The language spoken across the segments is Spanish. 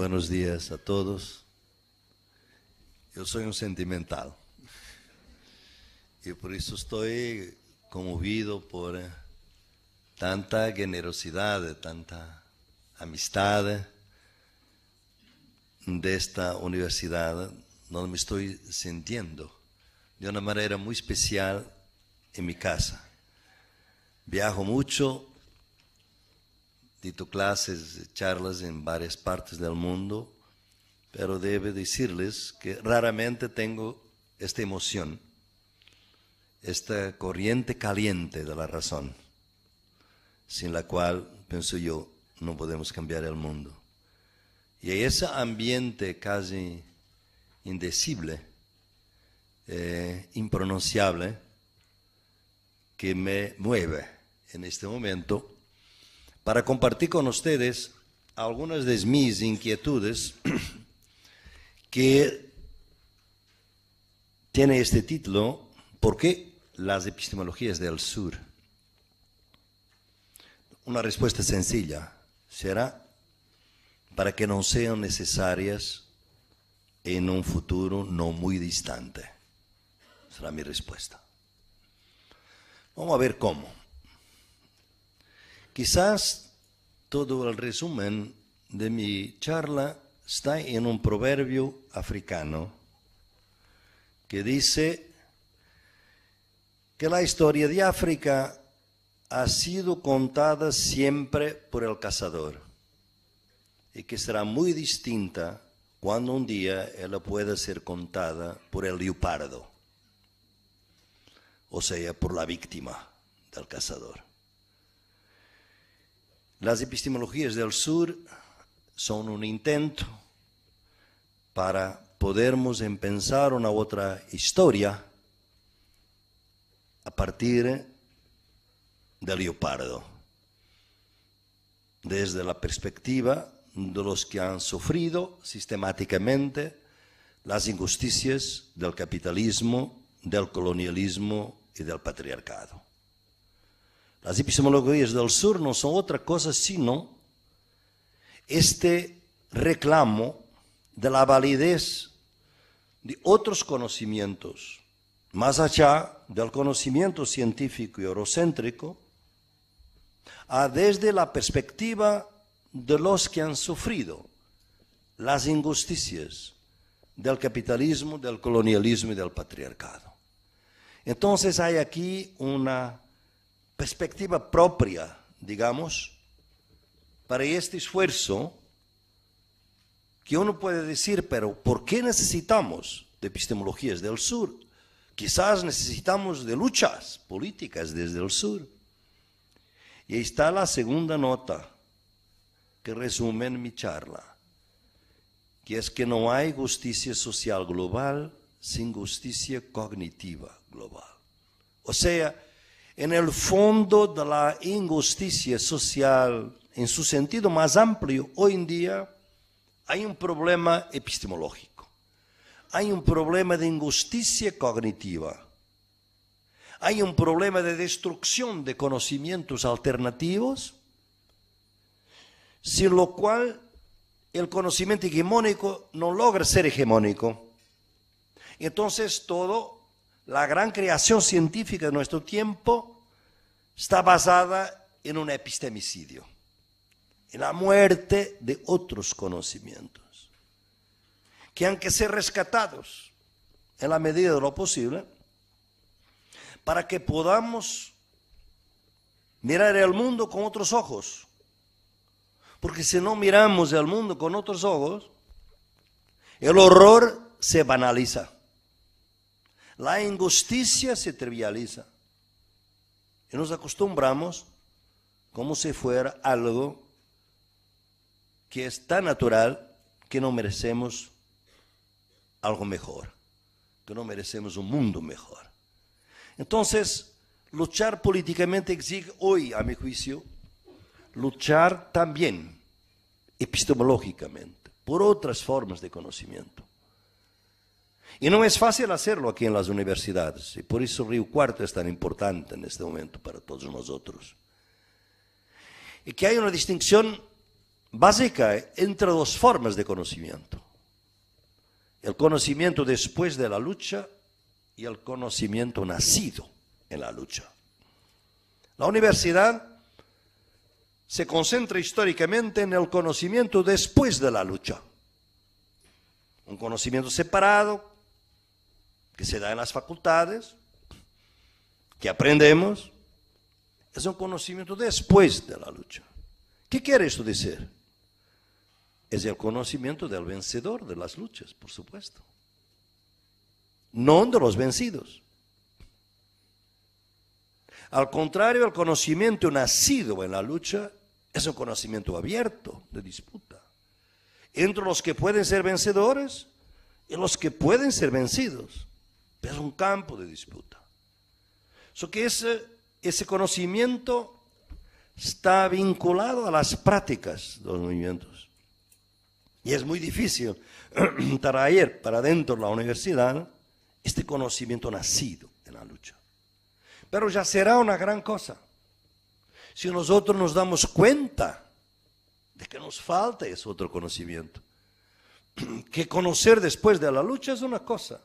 Buenos días a todos. Eu sou um sentimental e por isso estou comovido por tanta generosidade, tanta amistade desta universidade, onde me estou sentindo de uma maneira muito especial em minha casa. Viajo muito, dito clases, charlas en varias partes del mundo, pero debo decirles que raramente tengo esta emoción, esta corriente caliente de la razón, sin la cual, pienso yo, no podemos cambiar el mundo. Y ese ambiente casi indecible, impronunciable, que me mueve en este momento, para compartir con ustedes algunas de mis inquietudes que tiene este título, ¿por qué las epistemologías del sur? Una respuesta sencilla, será para que no sean necesarias en un futuro no muy distante. Será mi respuesta. Vamos a ver cómo. Quizás todo el resumen de mi charla está en un proverbio africano que dice que la historia de África ha sido contada siempre por el cazador y que será muy distinta cuando un día ella pueda ser contada por el leopardo, o sea, por la víctima del cazador. Las epistemologías del sur son un intento para podermos pensar una otra historia a partir del leopardo, desde la perspectiva de los que han sufrido sistemáticamente las injusticias del capitalismo, del colonialismo y del patriarcado. Las epistemologías del sur no son otra cosa sino este reclamo de la validez de otros conocimientos, más allá del conocimiento científico y eurocéntrico, desde la perspectiva de los que han sufrido las injusticias del capitalismo, del colonialismo y del patriarcado. Entonces hay aquí una perspectiva propia, digamos, para este esfuerzo que uno puede decir, pero ¿por qué necesitamos de epistemologías del sur? Quizás necesitamos de luchas políticas desde el sur. Y ahí está la segunda nota que resume en mi charla, que es que no hay justicia social global sin justicia cognitiva global. O sea, en el fondo de la injusticia social, en su sentido más amplio, hoy en día hay un problema epistemológico, hay un problema de injusticia cognitiva, hay un problema de destrucción de conocimientos alternativos, sin lo cual el conocimiento hegemónico no logra ser hegemónico. Entonces la gran creación científica de nuestro tiempo está basada en un epistemicidio, en la muerte de otros conocimientos, que han que ser rescatados en la medida de lo posible para que podamos mirar el mundo con otros ojos. Porque si no miramos el mundo con otros ojos, el horror se banaliza. La injusticia se trivializa y nos acostumbramos como si fuera algo que es tan natural que no merecemos algo mejor, que no merecemos un mundo mejor. Entonces, luchar políticamente exige hoy, a mi juicio, luchar también epistemológicamente por otras formas de conocimiento. Y no es fácil hacerlo aquí en las universidades, y por eso Río Cuarto es tan importante en este momento para todos nosotros. Y que hay una distinción básica entre dos formas de conocimiento. El conocimiento después de la lucha y el conocimiento nacido en la lucha. La universidad se concentra históricamente en el conocimiento después de la lucha. Un conocimiento separado que se da en las facultades, que aprendemos, es un conocimiento después de la lucha. ¿Qué quiere esto decir? Es el conocimiento del vencedor de las luchas, por supuesto. No de los vencidos. Al contrario, el conocimiento nacido en la lucha es un conocimiento abierto de disputa entre los que pueden ser vencedores y los que pueden ser vencidos. Es un campo de disputa. So que ese conocimiento está vinculado a las prácticas de los movimientos. Y es muy difícil traer para dentro de la universidad este conocimiento nacido en la lucha. Pero ya será una gran cosa si nosotros nos damos cuenta de que nos falta ese otro conocimiento. Que conocer después de la lucha es una cosa,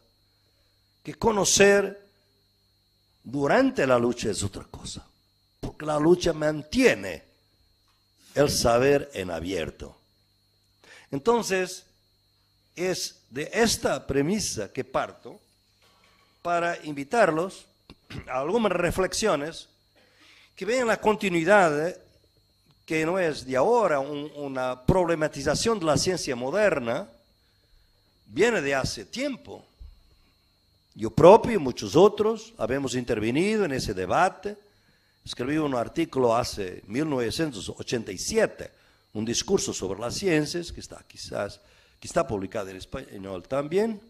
que conocer durante la lucha es otra cosa, porque la lucha mantiene el saber en abierto. Entonces, es de esta premisa que parto para invitarlos a algunas reflexiones que vean la continuidad, que no es de ahora una problematización de la ciencia moderna, viene de hace tiempo. Yo propio y muchos otros habemos intervenido en ese debate. Escribí un artículo hace 1987, un discurso sobre las ciencias, que está publicado en español también,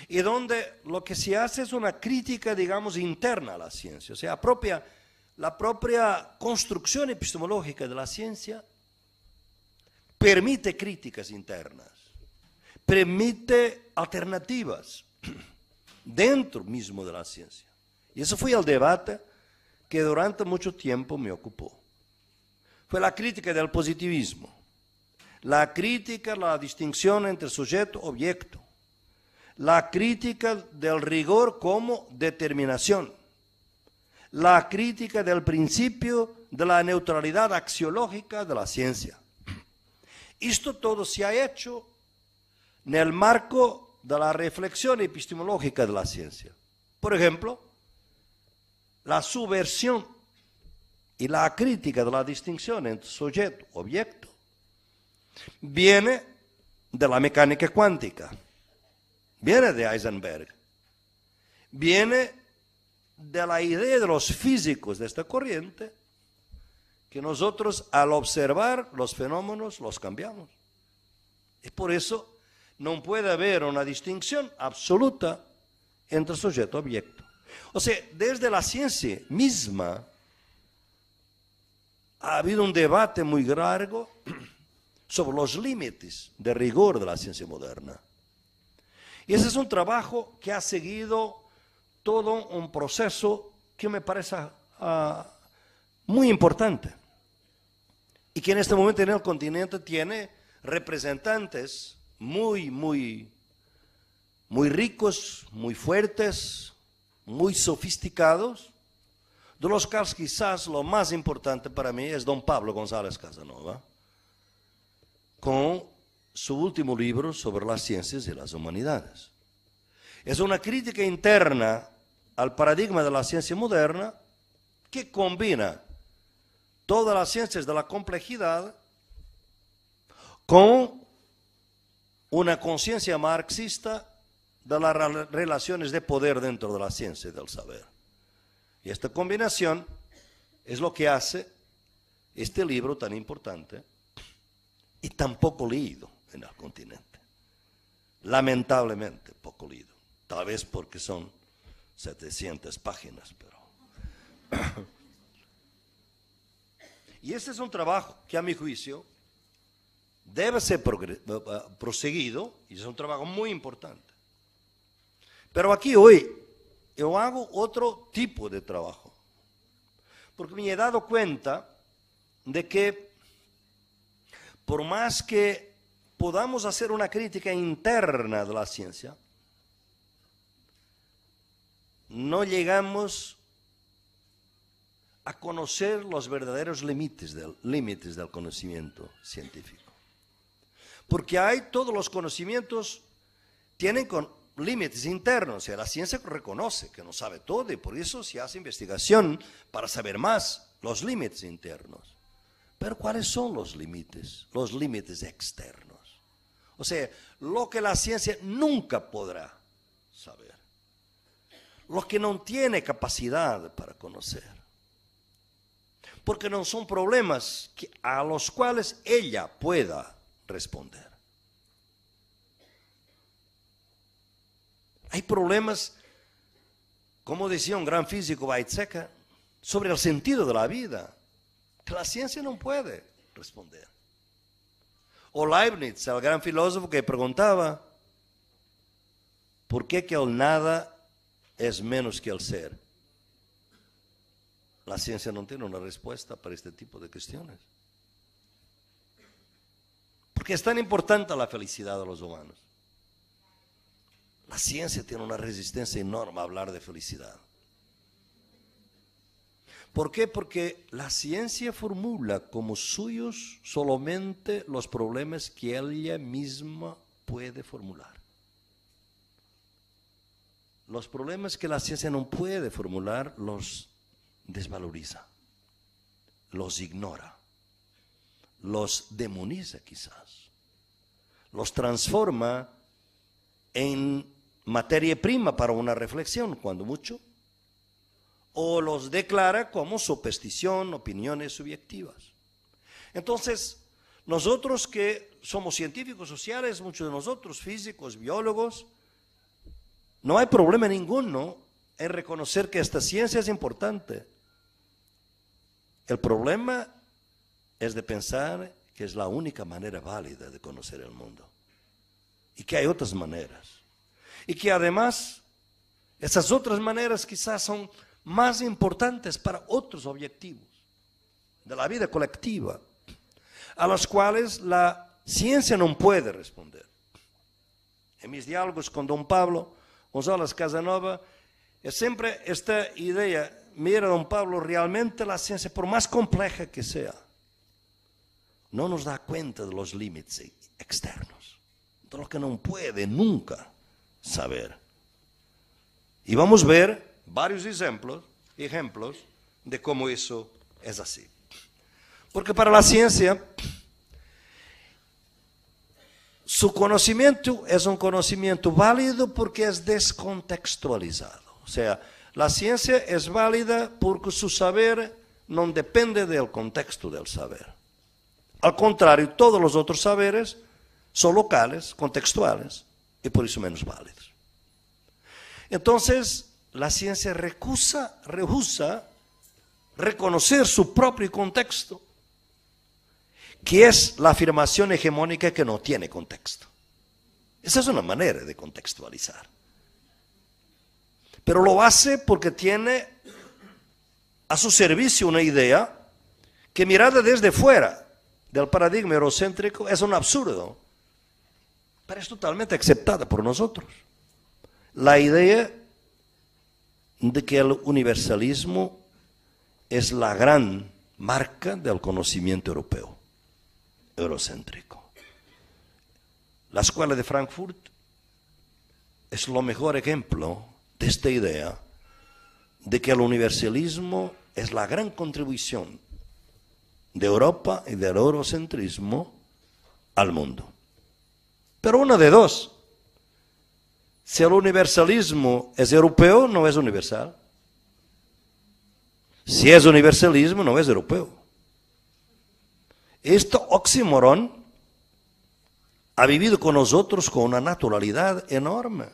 y donde lo que se hace es una crítica, digamos, interna a la ciencia. O sea, la propia construcción epistemológica de la ciencia permite críticas internas, permite alternativas dentro mismo de la ciencia. Y eso fue el debate que durante mucho tiempo me ocupó. Fue la crítica del positivismo, la crítica, la distinción entre sujeto-objeto, la crítica del rigor como determinación, la crítica del principio de la neutralidad axiológica de la ciencia. Esto todo se ha hecho en el marco de la reflexión epistemológica de la ciencia. Por ejemplo, la subversión y la crítica de la distinción entre sujeto-objeto viene de la mecánica cuántica, viene de Heisenberg, viene de la idea de los físicos de esta corriente, que nosotros al observar los fenómenos los cambiamos. Y por eso no puede haber una distinción absoluta entre sujeto y objeto. O sea, desde la ciencia misma ha habido un debate muy largo sobre los límites de rigor de la ciencia moderna. Y ese es un trabajo que ha seguido todo un proceso que me parece muy importante y que en este momento en el continente tiene representantes muy ricos, muy fuertes, muy sofisticados, de los cuales quizás lo más importante para mí es don Pablo González Casanova, con su último libro sobre las ciencias y las humanidades. Es una crítica interna al paradigma de la ciencia moderna que combina todas las ciencias de la complejidad con una conciencia marxista de las relaciones de poder dentro de la ciencia y del saber. Y esta combinación es lo que hace este libro tan importante y tan poco leído en el continente. Lamentablemente poco leído. Tal vez porque son 700 páginas, pero... Y este es un trabajo que a mi juicio debe ser proseguido y es un trabajo muy importante. Pero aquí hoy yo hago otro tipo de trabajo, porque me he dado cuenta de que por más que podamos hacer una crítica interna de la ciencia, no llegamos a conocer los verdaderos límites del conocimiento científico. Porque todos los conocimientos tienen límites internos, o sea, la ciencia reconoce que no sabe todo y por eso se hace investigación para saber más los límites internos. Pero ¿cuáles son los límites? Los límites externos. O sea, lo que la ciencia nunca podrá saber. Lo que no tiene capacidad para conocer. Porque no son problemas a los cuales ella pueda responder. Hay problemas, como decía un gran físico Weizsäcker, sobre el sentido de la vida, que la ciencia no puede responder. O Leibniz, el gran filósofo que preguntaba, ¿por qué que el nada es menos que el ser? La ciencia no tiene una respuesta para este tipo de cuestiones. Porque es tan importante la felicidad de los humanos. La ciencia tiene una resistencia enorme a hablar de felicidad. ¿Por qué? Porque la ciencia formula como suyos solamente los problemas que ella misma puede formular. Los problemas que la ciencia no puede formular los desvaloriza, los ignora, los demoniza quizás, los transforma en materia prima para una reflexión, cuando mucho, o los declara como superstición, opiniones subjetivas. Entonces, nosotros que somos científicos sociales, muchos de nosotros físicos, biólogos, no hay problema ninguno en reconocer que esta ciencia es importante. El problema es de pensar que es la única manera válida de conocer el mundo y que hay otras maneras y que además esas otras maneras quizás son más importantes para otros objetivos de la vida colectiva a los cuales la ciencia no puede responder. En mis diálogos con don Pablo González Casanova es siempre esta idea: mira, don Pablo, realmente la ciencia, por más compleja que sea, no nos da cuenta de los límites externos, de lo que no puede nunca saber. Y vamos a ver varios ejemplos de cómo eso es así. Porque para la ciencia, su conocimiento es un conocimiento válido porque es descontextualizado. O sea, la ciencia es válida porque su saber no depende del contexto del saber. Al contrario, todos los otros saberes son locales, contextuales, y por eso menos válidos. Entonces, la ciencia rehúsa reconocer su propio contexto, que es la afirmación hegemónica que no tiene contexto. Esa es una manera de contextualizar. Pero lo hace porque tiene a su servicio una idea que, mirada desde fuera del paradigma eurocéntrico, es un absurdo, pero es totalmente aceptada por nosotros. La idea de que el universalismo es la gran marca del conocimiento europeo, eurocéntrico. La Escuela de Frankfurt es lo mejor ejemplo de esta idea de que el universalismo es la gran contribución de Europa y del eurocentrismo al mundo. Pero una de dos: si el universalismo es europeo, no es universal. Si es universalismo, no es europeo. Este oxímoron ha vivido con nosotros con una naturalidad enorme.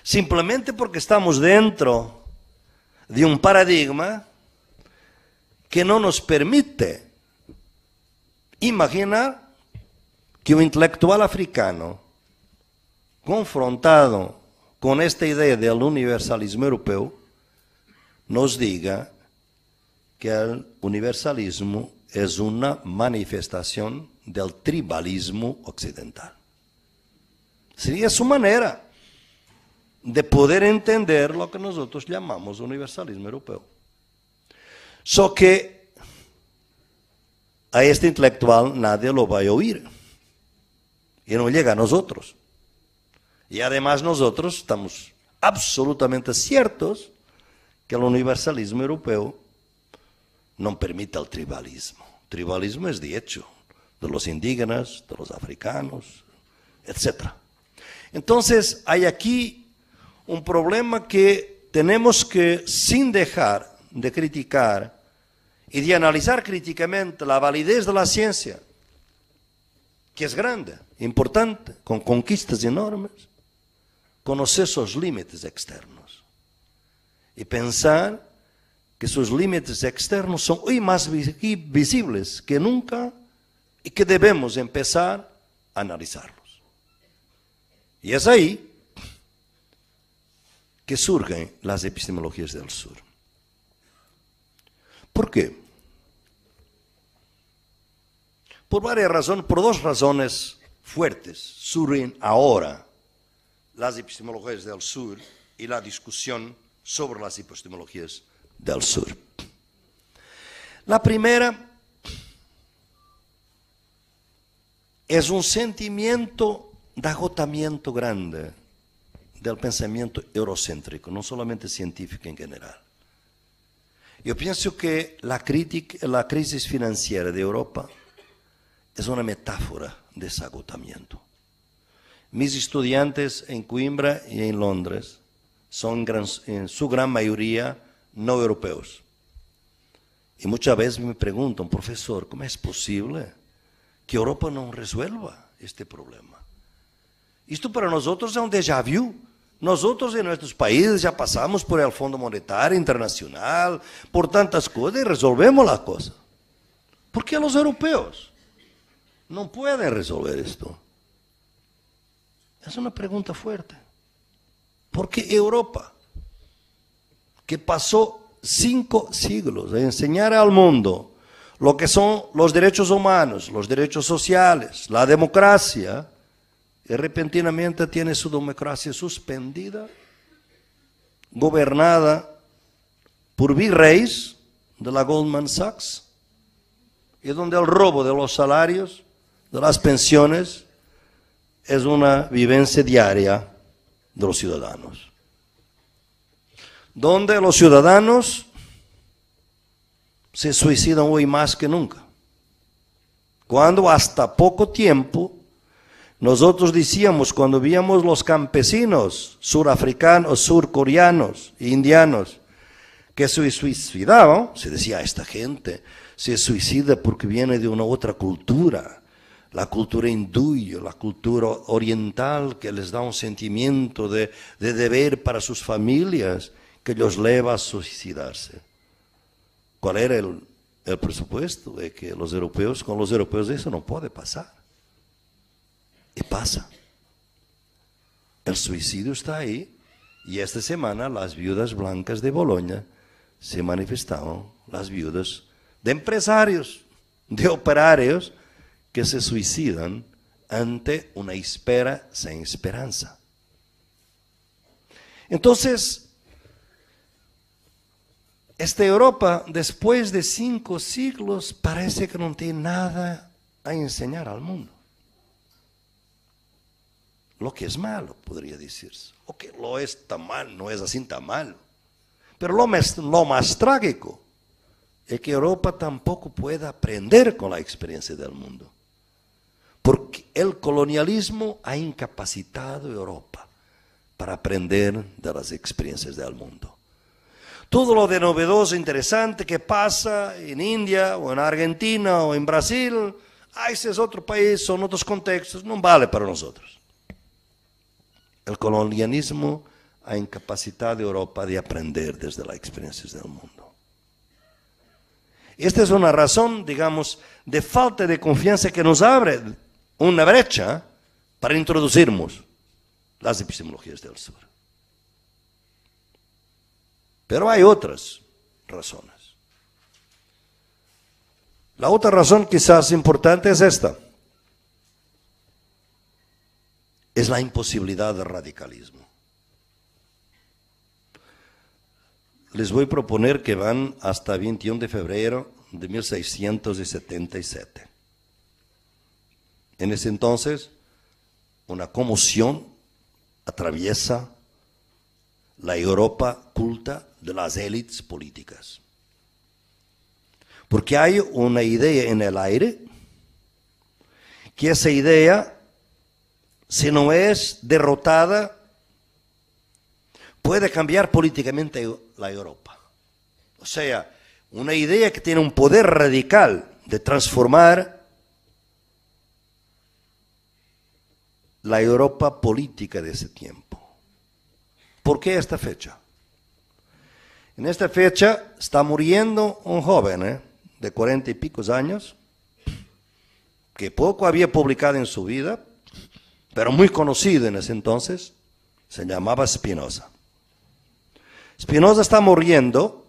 Simplemente porque estamos dentro de un paradigma que no nos permite imaginar que un intelectual africano confrontado con esta idea del universalismo europeo nos diga que el universalismo es una manifestación del tribalismo occidental. Sería su manera de poder entender lo que nosotros llamamos universalismo europeo. Só que a este intelectual nadie lo va a oír. Y no llega a nosotros. Y además nosotros estamos absolutamente ciertos que el universalismo europeo no permite el tribalismo. El tribalismo es de hecho de los indígenas, de los africanos, etc. Entonces hay aquí un problema que tenemos que, sin dejar de criticar y de analizar críticamente la validez de la ciencia, que es grande, importante, con conquistas enormes, conocer sus límites externos y pensar que sus límites externos son hoy más visibles que nunca y que debemos empezar a analizarlos. Y es ahí que surgen las epistemologías del sur. ¿Por qué? Por varias razones, por dos razones fuertes surgen ahora las epistemologías del sur y la discusión sobre las epistemologías del sur. La primera es un sentimiento de agotamiento grande del pensamiento eurocéntrico, no solamente científico en general. Yo pienso que la crisis financiera de Europa es una metáfora de ese agotamiento. Mis estudiantes en Coimbra y en Londres son en su gran mayoría no europeos. Y muchas veces me preguntan, profesor, ¿cómo es posible que Europa no resuelva este problema? Esto para nosotros es un déjà vu. Nosotros en nuestros países ya pasamos por el Fondo Monetario Internacional, por tantas cosas y resolvemos la cosa. ¿Por qué los europeos no pueden resolver esto? Es una pregunta fuerte. ¿Por qué Europa, que pasó 5 siglos a enseñar al mundo lo que son los derechos humanos, los derechos sociales, la democracia, y repentinamente tiene su democracia suspendida, gobernada por virreyes de la Goldman Sachs, y donde el robo de los salarios, de las pensiones, es una vivencia diaria de los ciudadanos? Donde los ciudadanos se suicidan hoy más que nunca. Cuando hasta poco tiempo nosotros decíamos, cuando víamos los campesinos surafricanos, surcoreanos, indianos, que se suicidaban, se decía, esta gente se suicida porque viene de una otra cultura, la cultura hindú, la cultura oriental, que les da un sentimiento de deber para sus familias, que los lleva a suicidarse. ¿Cuál era el presupuesto? De que los europeos, con los europeos eso no puede pasar. Y pasa. El suicidio está ahí, y esta semana las viudas blancas de Bolonia se manifestaron, las viudas de empresarios, de operarios, que se suicidan ante una espera sin esperanza. Entonces, esta Europa, después de 5 siglos, parece que no tiene nada a enseñar al mundo. Lo que es malo, podría decirse. O que lo es tan mal, no es así tan malo. Pero lo más trágico es que Europa tampoco puede aprender con la experiencia del mundo. Porque el colonialismo ha incapacitado a Europa para aprender de las experiencias del mundo. Todo lo de novedoso, interesante que pasa en India, o en Argentina, o en Brasil, ese es otro país, son otros contextos, no vale para nosotros. El colonialismo ha incapacitado a Europa de aprender desde las experiencias del mundo. Esta es una razón, digamos, de falta de confianza que nos abre una brecha para introducirnos las epistemologías del sur. Pero hay otras razones. La otra razón quizás importante es esta. es la imposibilidad del radicalismo. Les voy a proponer que van hasta 21 de febrero de 1677. En ese entonces, una conmoción atraviesa la Europa culta de las élites políticas. Porque hay una idea en el aire, que esa idea, si no es derrotada, puede cambiar políticamente la Europa. O sea, una idea que tiene un poder radical de transformar la Europa política de ese tiempo. ¿Por qué esta fecha? En esta fecha está muriendo un joven de 40 y pico años, que poco había publicado en su vida, pero muy conocido en ese entonces, se llamaba Spinoza. Spinoza está muriendo,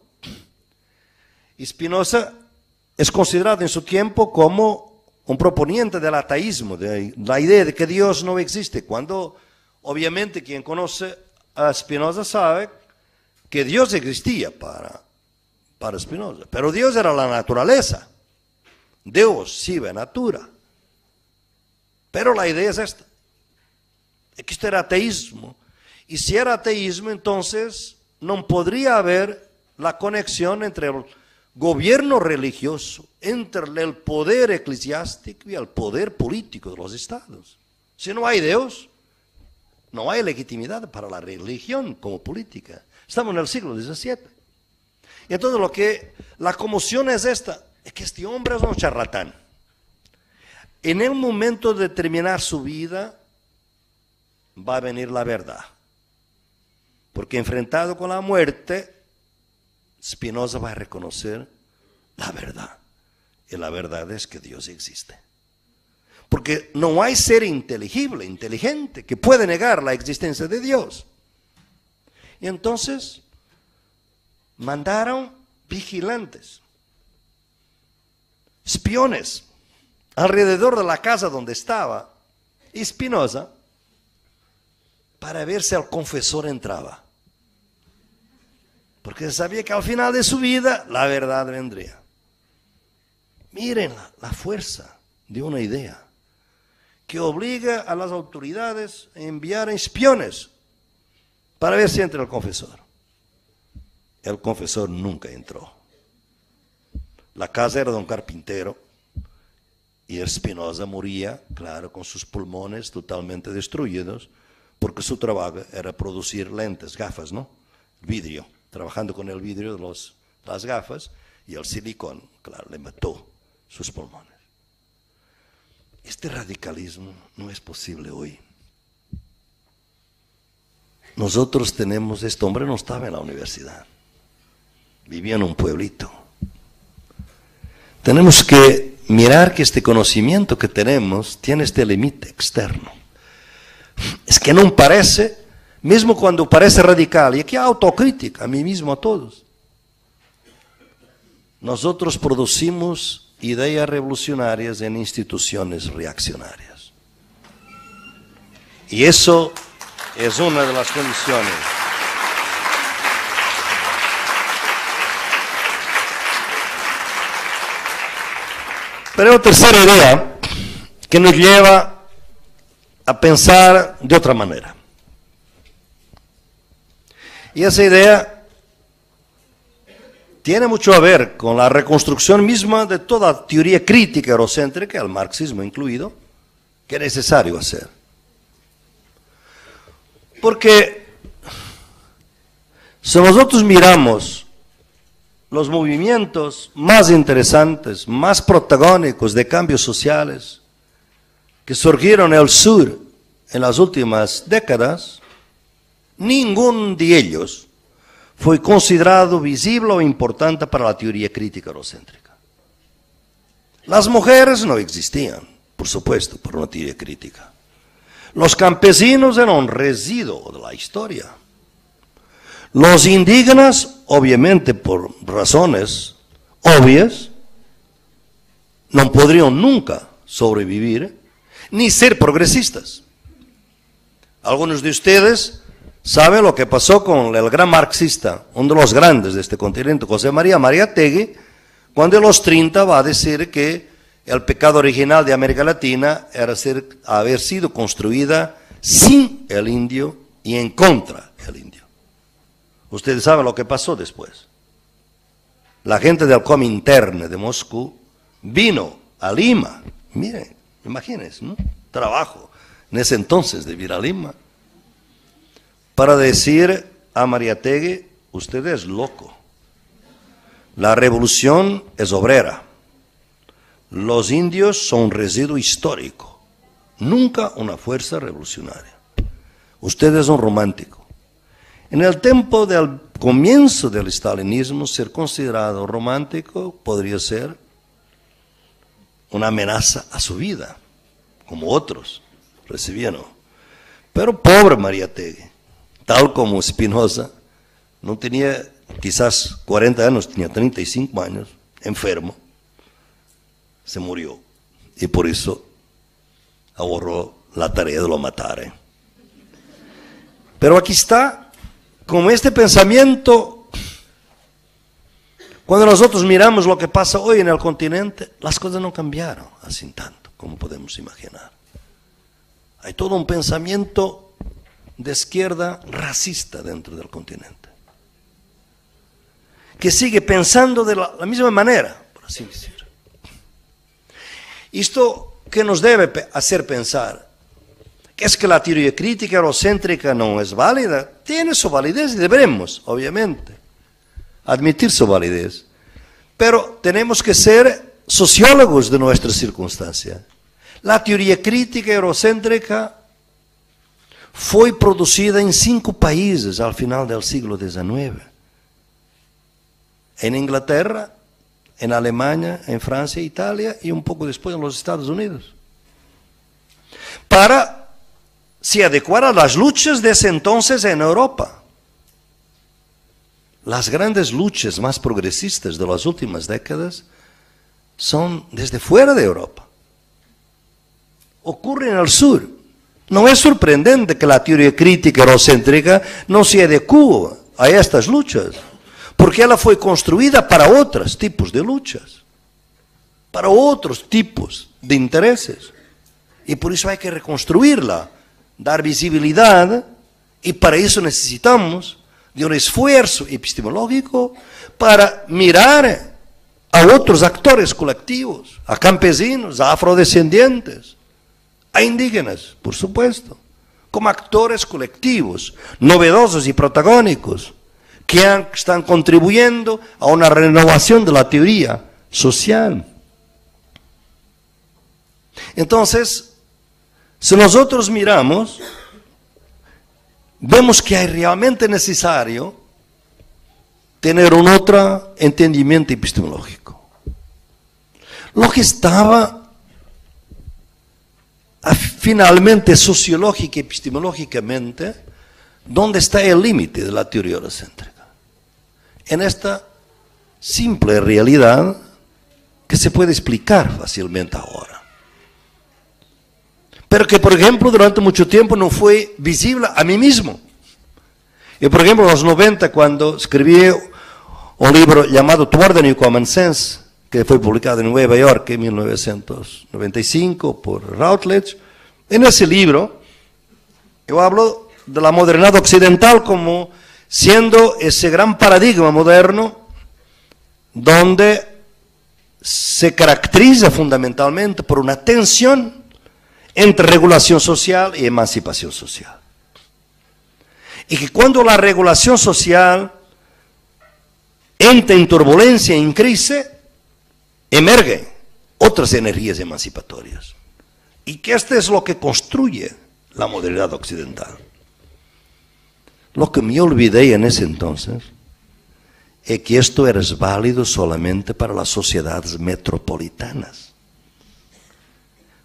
y Spinoza es considerado en su tiempo como un proponiente del ateísmo, de la idea de que Dios no existe, cuando obviamente quien conoce a Spinoza sabe que Dios existía para Spinoza, pero Dios era la naturaleza, Deus sive natura. Pero la idea es esta, que esto era ateísmo, y si era ateísmo, entonces no podría haber la conexión entre el gobierno religioso, entre el poder eclesiástico y el poder político de los estados. Si no hay Dios, no hay legitimidad para la religión como política. Estamos en el siglo XVII. Y entonces la conmoción es esta, es que este hombre es un charlatán. En el momento de terminar su vida, va a venir la verdad. Porque enfrentado con la muerte, Spinoza va a reconocer la verdad. Y la verdad es que Dios existe. Porque no hay ser inteligente, que puede negar la existencia de Dios. Y entonces mandaron vigilantes, espiones, alrededor de la casa donde estaba Spinoza, para ver si el confesor entraba. Porque sabía que al final de su vida la verdad vendría. Miren la fuerza de una idea que obliga a las autoridades a enviar espiones para ver si entra el confesor. El confesor nunca entró. La casa era de un carpintero y Spinoza moría, claro, con sus pulmones totalmente destruidos, porque su trabajo era producir lentes, gafas, ¿no? Vidrio, trabajando con el vidrio de las gafas, y el silicón, claro, le mató sus pulmones. Este radicalismo no es posible hoy. Nosotros tenemos, este hombre no estaba en la universidad, vivía en un pueblito. Tenemos que mirar que este conocimiento que tenemos tiene este límite externo. Es que no parece, mismo cuando parece radical, y aquí hay autocrítica, a mí mismo, a todos. Nosotros producimos ideas revolucionarias en instituciones reaccionarias. Y eso es una de las condiciones. Pero hay tercera idea que nos lleva a pensar de otra manera. Y esa idea tiene mucho a ver con la reconstrucción misma de toda teoría crítica eurocéntrica, el marxismo incluido, que es necesario hacer. Porque si nosotros miramos los movimientos más interesantes, más protagónicos de cambios sociales que surgieron en el sur en las últimas décadas, ninguno de ellos fue considerado visible o importante para la teoría crítica eurocéntrica. Las mujeres no existían, por supuesto, por una teoría crítica. Los campesinos eran un residuo de la historia. Los indígenas, obviamente por razones obvias, no podrían nunca sobrevivir ni ser progresistas. Algunos de ustedes saben lo que pasó con el gran marxista, uno de los grandes de este continente, José María Mariátegui, cuando en los 30 va a decir que el pecado original de América Latina era haber sido construida sin el indio y en contra del indio. Ustedes saben lo que pasó después. La gente del Comintern de Moscú vino a Lima. Miren, imagínense, ¿no? Trabajo en ese entonces de ir a Lima para decir a Mariátegui, usted es loco. La revolución es obrera. Los indios son un residuo histórico, nunca una fuerza revolucionaria. Usted es un romántico. En el tiempo del comienzo del stalinismo, ser considerado romántico podría ser una amenaza a su vida, como otros recibieron. Pero pobre Mariátegui, tal como Spinoza, no tenía quizás 40 años, tenía 35 años, enfermo, se murió y por eso ahorró la tarea de lo matar. Pero aquí está, como este pensamiento, cuando nosotros miramos lo que pasa hoy en el continente, las cosas no cambiaron así tanto como podemos imaginar. Hay todo un pensamiento de izquierda racista dentro del continente, que sigue pensando de la misma manera, por así decir. Esto que nos debe hacer pensar, que es que la teoría crítica eurocéntrica no es válida, tiene su validez y deberemos, obviamente, admitir su validez. Pero tenemos que ser sociólogos de nuestra circunstancia. La teoría crítica eurocéntrica fue producida en 5 países al final del siglo XIX. En Inglaterra, en Alemania, en Francia, Italia y un poco después en los Estados Unidos. Para se adecuar a las luchas de ese entonces en Europa. Las grandes luchas más progresistas de las últimas décadas son desde fuera de Europa. Ocurren en el sur. No es sorprendente que la teoría crítica eurocéntrica no se adecue a estas luchas, porque ella fue construida para otros tipos de luchas, para otros tipos de intereses. Y por eso hay que reconstruirla, dar visibilidad, y para eso necesitamos de un esfuerzo epistemológico para mirar a otros actores colectivos, a campesinos, a afrodescendientes, a indígenas, por supuesto, como actores colectivos, novedosos y protagónicos, que están contribuyendo a una renovación de la teoría social. Entonces, si nosotros miramos, vemos que es realmente necesario tener un otro entendimiento epistemológico. Lo que estaba finalmente sociológica y epistemológicamente, ¿dónde está el límite de la teoría eurocéntrica? En esta simple realidad que se puede explicar fácilmente ahora, pero que, por ejemplo, durante mucho tiempo no fue visible a mí mismo. Y, por ejemplo, en los 90, cuando escribí un libro llamado Toward the New Common Sense, que fue publicado en Nueva York en 1995 por Routledge, en ese libro yo hablo de la modernidad occidental como siendo ese gran paradigma moderno donde se caracteriza fundamentalmente por una tensión entre regulación social y emancipación social. Y que cuando la regulación social entra en turbulencia, en crisis, emergen otras energías emancipatorias. Y que esto es lo que construye la modernidad occidental. Lo que me olvidé en ese entonces es que esto era válido solamente para las sociedades metropolitanas.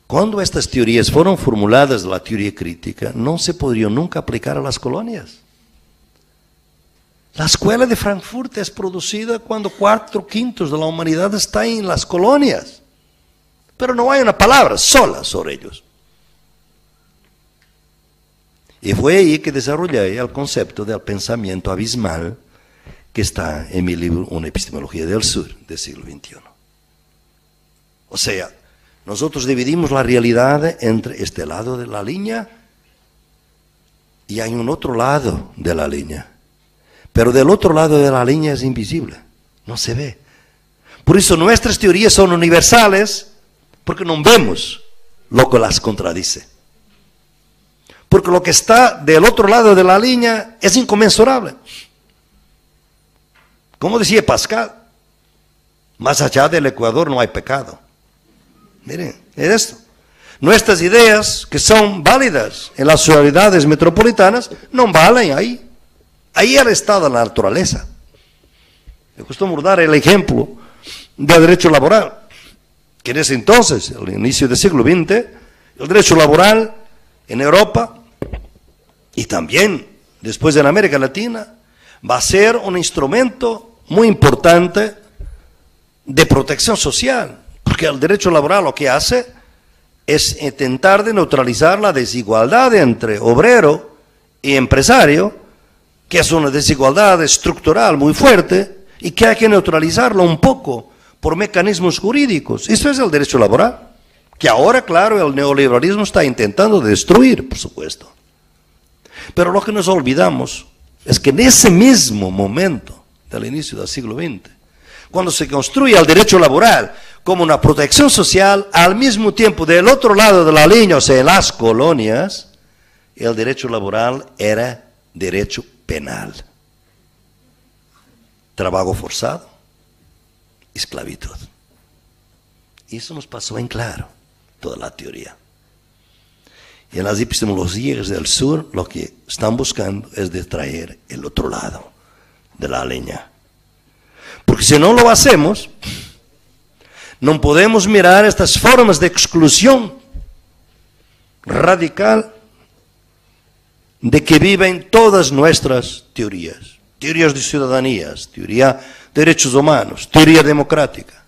Cuando estas teorías fueron formuladas de la teoría crítica, no se podrían nunca aplicar a las colonias. La escuela de Frankfurt es producida cuando 4/5 de la humanidad está en las colonias, pero no hay una palabra sola sobre ellos. Y fue ahí que desarrollé el concepto del pensamiento abismal que está en mi libro Una epistemología del sur del siglo XXI. O sea, nosotros dividimos la realidad entre este lado de la línea y hay un otro lado de la línea. Pero del otro lado de la línea es invisible, no se ve. Por eso nuestras teorías son universales, porque no vemos lo que las contradice. Porque lo que está del otro lado de la línea es inconmensurable. Como decía Pascal, más allá del Ecuador no hay pecado. Miren, es esto. Nuestras ideas, que son válidas en las ciudades metropolitanas, no valen ahí. Ahí el estado de la naturaleza. Me costumo dar el ejemplo del derecho laboral, que en ese entonces, al inicio del siglo XX, el derecho laboral en Europa y también después en América Latina va a ser un instrumento muy importante de protección social, porque el derecho laboral lo que hace es intentar de neutralizar la desigualdad entre obrero y empresario, que es una desigualdad estructural muy fuerte y que hay que neutralizarlo un poco por mecanismos jurídicos. Eso es el derecho laboral, que ahora, claro, el neoliberalismo está intentando destruir, por supuesto. Pero lo que nos olvidamos es que en ese mismo momento del inicio del siglo XX, cuando se construye el derecho laboral como una protección social, al mismo tiempo del otro lado de la línea, o sea, en las colonias, el derecho laboral era derecho penal. Trabajo forzado, esclavitud. Y eso nos pasó en claro, toda la teoría. Y en las epistemologías del sur, lo que están buscando es de traer el otro lado de la línea. Porque si no lo hacemos, no podemos mirar estas formas de exclusión radical de que viven todas nuestras teorías. Teorías de ciudadanías, teoría de derechos humanos, teoría democrática.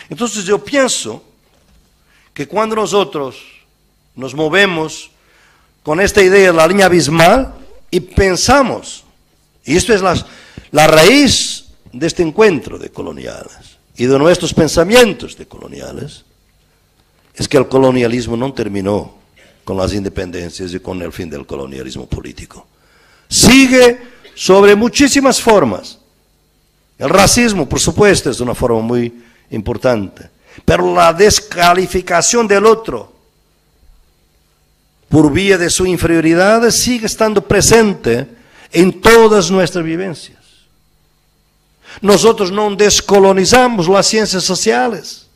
Entonces yo pienso que cuando nosotros nos movemos con esta idea de la línea abismal y pensamos, y esto es la raíz de este encuentro de coloniales y de nuestros pensamientos de coloniales, es que el colonialismo no terminó con las independencias y con el fin del colonialismo político. Sigue sobre muchísimas formas. El racismo, por supuesto, es una forma muy importante, pero la descalificación del otro por vía de su inferioridad sigue estando presente en todas nuestras vivencias. Nosotros no descolonizamos las ciencias sociales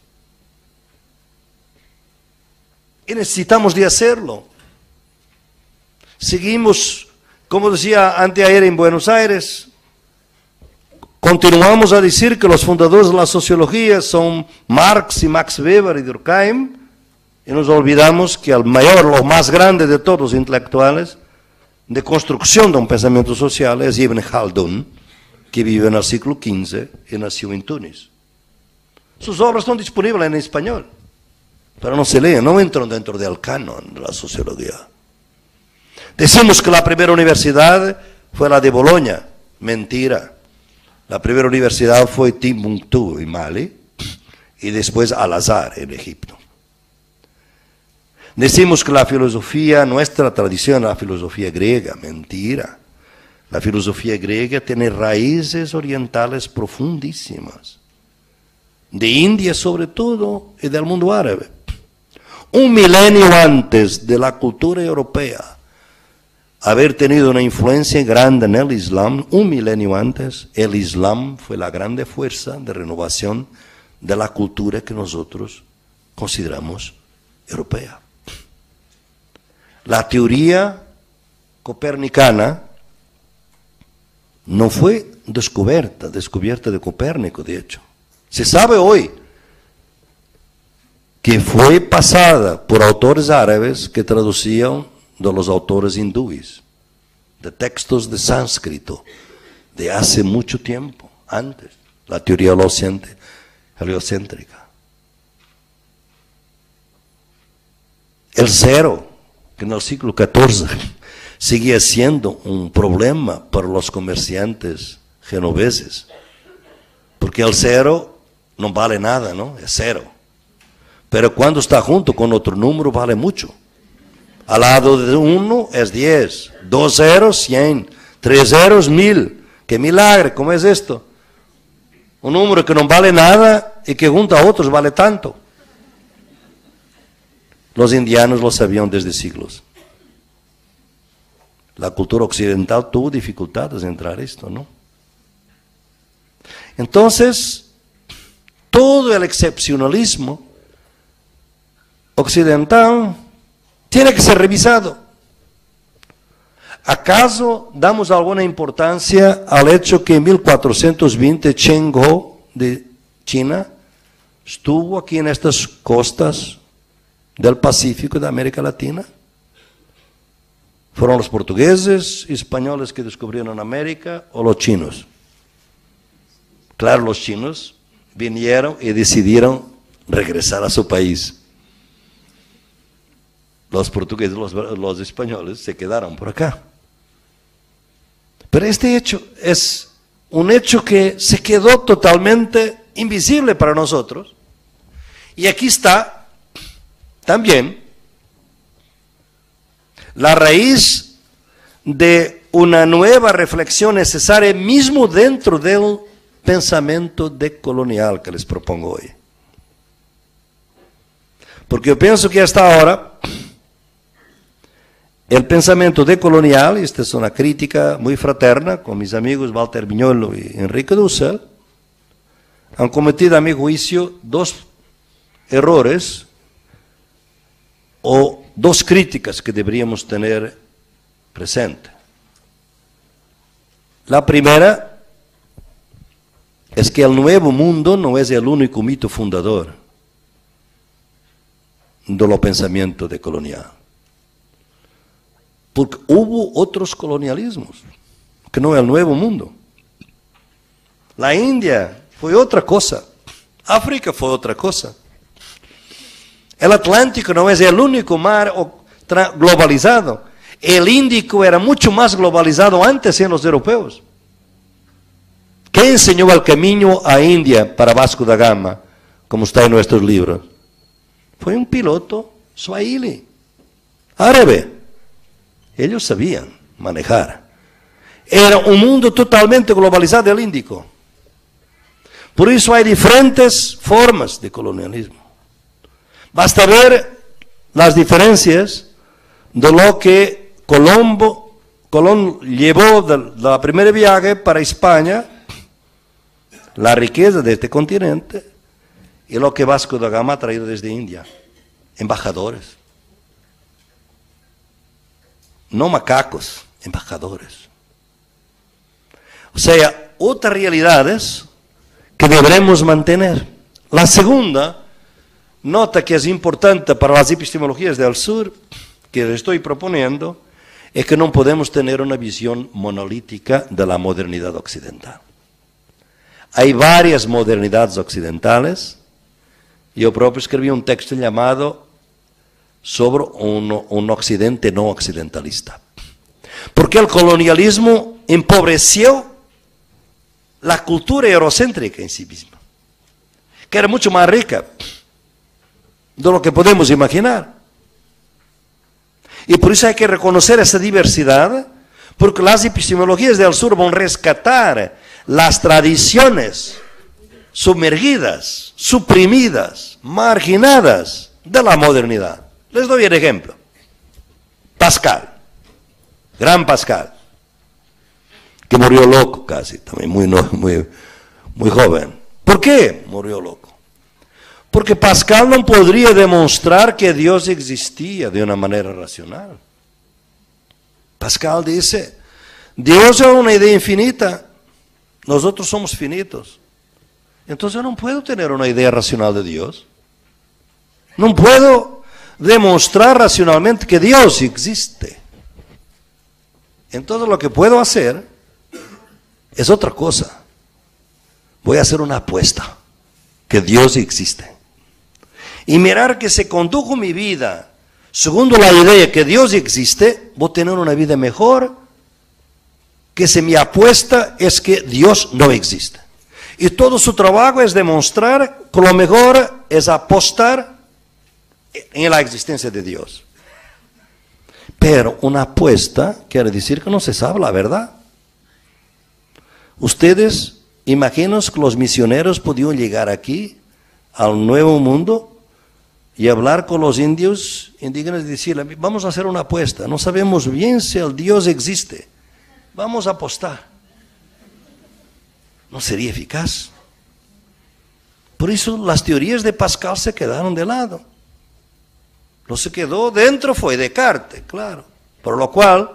y necesitamos de hacerlo. Seguimos, como decía anteayer en Buenos Aires, continuamos a decir que los fundadores de la sociología son Marx y Max Weber y Durkheim, y nos olvidamos que el mayor, lo más grande de todos los intelectuales de construcción de un pensamiento social es Ibn Khaldun, que vive en el siglo XV y nació en Túnez. Sus obras están disponibles en español, pero no se leen, no entran dentro del canon de la sociología. Decimos que la primera universidad fue la de Bolonia. Mentira. La primera universidad fue Timbuktu en Mali y después Al-Azhar en Egipto. Decimos que la filosofía, nuestra tradición, la filosofía griega. Mentira. La filosofía griega tiene raíces orientales profundísimas. De India sobre todo y del mundo árabe. Un milenio antes de la cultura europea haber tenido una influencia grande en el Islam, un milenio antes, el Islam fue la grande fuerza de renovación de la cultura que nosotros consideramos europea. La teoría copernicana no fue descubierta de Copérnico, de hecho. Se sabe hoy que fue pasada por autores árabes que traducían de los autores hindúes, de textos de sánscrito, de hace mucho tiempo, antes, la teoría heliocéntrica. El cero, que en el siglo XIV seguía siendo un problema para los comerciantes genoveses, porque el cero no vale nada, ¿no? Es cero. Pero cuando está junto con otro número vale mucho. Al lado de 1 es 10, 2 ceros 100, 3 ceros 1000. ¡Qué milagro! ¿Cómo es esto? Un número que no vale nada y que junto a otros vale tanto. Los indianos lo sabían desde siglos. La cultura occidental tuvo dificultades en entrar esto, ¿no? Entonces, todo el excepcionalismo occidental tiene que ser revisado. ¿Acaso damos alguna importancia al hecho que en 1420 Chen Ho de China estuvo aquí en estas costas del Pacífico de América Latina? ¿Fueron los portugueses y españoles que descubrieron América o los chinos? Claro, los chinos vinieron y decidieron regresar a su país. Los portugueses, los españoles se quedaron por acá. Pero este hecho es un hecho que se quedó totalmente invisible para nosotros. Y aquí está también la raíz de una nueva reflexión necesaria mismo dentro del pensamiento decolonial que les propongo hoy. Porque yo pienso que hasta ahora el pensamiento decolonial, y esta es una crítica muy fraterna con mis amigos Walter Viñolo y Enrique Dussel, han cometido a mi juicio dos errores o dos críticas que deberíamos tener presente. La primera es que el Nuevo Mundo no es el único mito fundador del pensamiento decolonial. Porque hubo otros colonialismos, que no es el Nuevo Mundo. La India fue otra cosa, África fue otra cosa. El Atlántico no es el único mar globalizado. El Índico era mucho más globalizado antes en los europeos. ¿Qué enseñó el camino a India para Vasco da Gama, como está en nuestros libros? Fue un piloto swahili, árabe. Ellos sabían manejar. Era un mundo totalmente globalizado el Índico. Por eso hay diferentes formas de colonialismo. Basta ver las diferencias de lo que Colón llevó de la primera viaje para España, la riqueza de este continente, y lo que Vasco da Gama ha traído desde India. Embajadores. No macacos, embajadores. O sea, otras realidades que deberemos mantener. La segunda nota que es importante para las epistemologías del sur, que les estoy proponiendo, es que no podemos tener una visión monolítica de la modernidad occidental. Hay varias modernidades occidentales. Yo propio escribí un texto llamado sobre un occidente no occidentalista. Porque el colonialismo empobreció la cultura eurocéntrica en sí misma, que era mucho más rica de lo que podemos imaginar. Y por eso hay que reconocer esa diversidad, porque las epistemologías del sur van a rescatar las tradiciones sumergidas, suprimidas, marginadas de la modernidad. Les doy el ejemplo. Pascal, gran Pascal, que murió loco casi, también muy joven. ¿Por qué murió loco? Porque Pascal no podría demostrar que Dios existía de una manera racional. Pascal dice, Dios es una idea infinita, nosotros somos finitos. Entonces yo no puedo tener una idea racional de Dios. No puedo demostrar racionalmente que Dios existe. Entonces lo que puedo hacer es otra cosa. Voy a hacer una apuesta que Dios existe. Y mirar que se condujo mi vida segundo la idea que Dios existe, voy a tener una vida mejor que si mi apuesta es que Dios no existe. Y todo su trabajo es demostrar que lo mejor es apostar en la existencia de Dios. Pero una apuesta quiere decir que no se sabe la verdad. Ustedes imaginan que los misioneros podían llegar aquí, al Nuevo Mundo, y hablar con los indios indígenas y decirle, vamos a hacer una apuesta, no sabemos bien si el Dios existe, vamos a apostar. No sería eficaz. Por eso las teorías de Pascal se quedaron de lado. Lo que quedó dentro fue Descartes, claro, por lo cual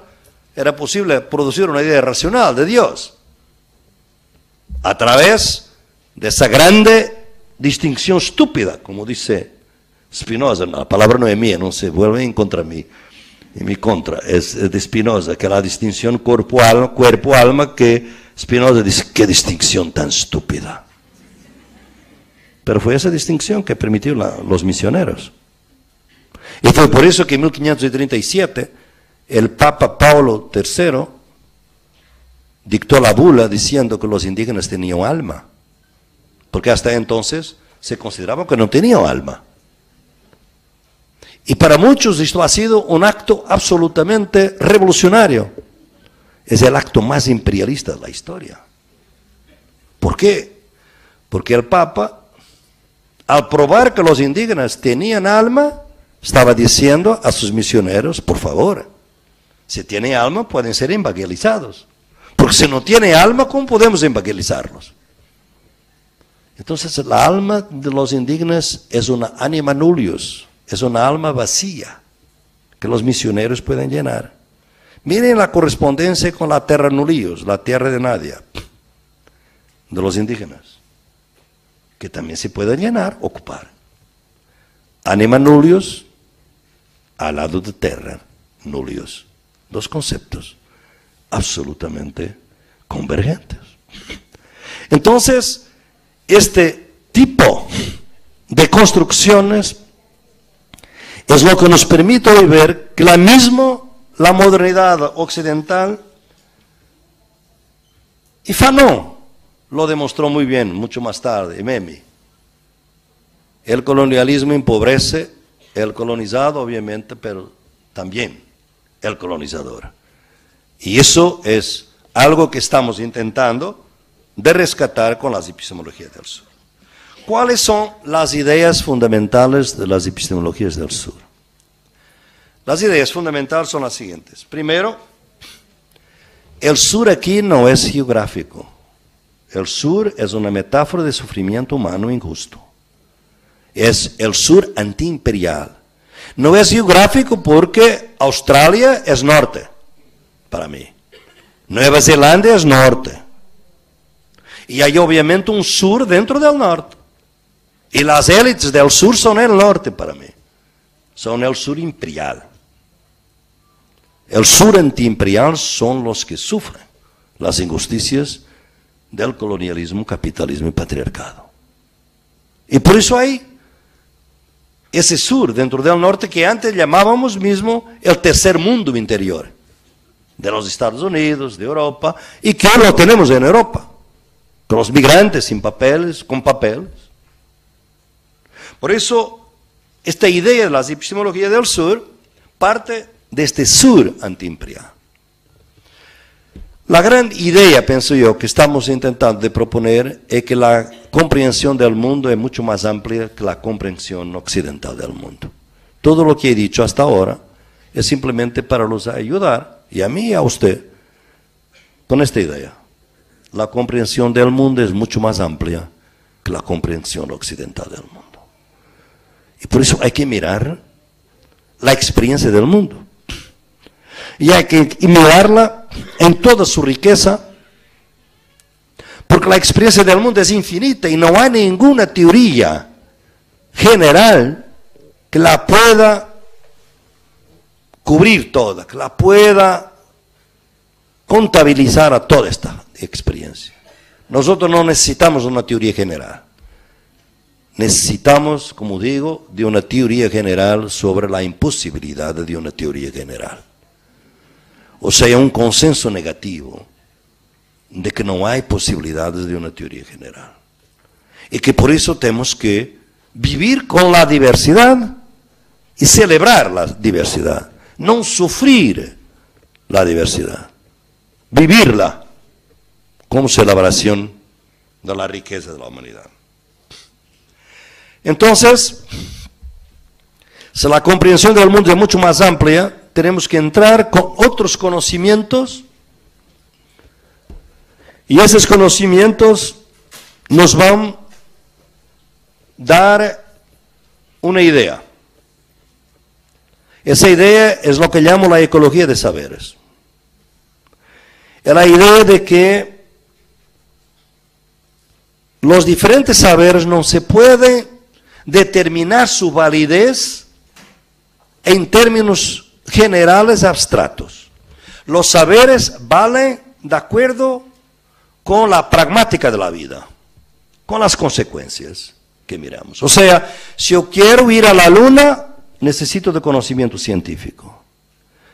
era posible producir una idea racional de Dios a través de esa grande distinción estúpida, como dice Spinoza. La palabra no es mía, no se vuelve en contra mí, en mi contra, es de Spinoza, que la distinción cuerpo-alma, que Spinoza dice, qué distinción tan estúpida. Pero fue esa distinción que permitió los misioneros. Y fue por eso que en 1537 el Papa Paulo III dictó la bula diciendo que los indígenas tenían alma, porque hasta entonces se consideraba que no tenían alma. Y para muchos esto ha sido un acto absolutamente revolucionario. Es el acto más imperialista de la historia. ¿Por qué? Porque el Papa, al probar que los indígenas tenían alma, estaba diciendo a sus misioneros, por favor, si tienen alma pueden ser evangelizados. Porque si no tiene alma, ¿cómo podemos evangelizarlos? Entonces la alma de los indígenas es una anima nullius, es una alma vacía que los misioneros pueden llenar. Miren la correspondencia con la terra nullius, la tierra de nadie, de los indígenas, que también se puede llenar, ocupar. Anima nullius al lado de terra nullius. Dos conceptos absolutamente convergentes. Entonces, este tipo de construcciones es lo que nos permite hoy ver que la modernidad occidental, y Fanon lo demostró muy bien mucho más tarde, Memmi. El colonialismo empobrece el colonizado, obviamente, pero también el colonizador. Y eso es algo que estamos intentando de rescatar con las epistemologías del sur. ¿Cuáles son las ideas fundamentales de las epistemologías del sur? Las ideas fundamentales son las siguientes. Primero, el sur aquí no es geográfico. El sur es una metáfora de sufrimiento humano injusto. Es el sur antiimperial. No es geográfico porque Australia es norte, para mí. Nueva Zelanda es norte. Y hay obviamente un sur dentro del norte. Y las élites del sur son el norte para mí. Son el sur imperial. El sur antiimperial son los que sufren las injusticias del colonialismo, capitalismo y patriarcado. Y por eso hay ese sur dentro del norte que antes llamábamos mismo el tercer mundo interior, de los Estados Unidos, de Europa, y que ahora lo tenemos en Europa, con los migrantes sin papeles, con papeles. Por eso, esta idea de las epistemologías del sur parte de este sur antiimperial. La gran idea, pienso yo, que estamos intentando de proponer es que la comprensión del mundo es mucho más amplia que la comprensión occidental del mundo. Todo lo que he dicho hasta ahora es simplemente para los ayudar, y a mí y a usted, con esta idea. La comprensión del mundo es mucho más amplia que la comprensión occidental del mundo. Y por eso hay que mirar la experiencia del mundo. Y hay que mirarla en toda su riqueza, porque la experiencia del mundo es infinita y no hay ninguna teoría general que la pueda cubrir toda, que la pueda contabilizar a toda esta experiencia. Nosotros no necesitamos una teoría general. necesitamos, como digo, de una teoría general sobre la imposibilidad de una teoría general. O sea, un consenso negativo de que no hay posibilidades de una teoría general. Y que por eso tenemos que vivir con la diversidad y celebrar la diversidad, no sufrir la diversidad, vivirla como celebración de la riqueza de la humanidad. Entonces, si la comprensión del mundo es mucho más amplia, tenemos que entrar con otros conocimientos, y esos conocimientos nos van a dar una idea. Esa idea es lo que llamo la ecología de saberes. Es la idea de que los diferentes saberes no se puede determinar su validez en términos generales abstractos. Los saberes valen de acuerdo con la pragmática de la vida, con las consecuencias que miramos. O sea, si yo quiero ir a la luna, necesito de conocimiento científico.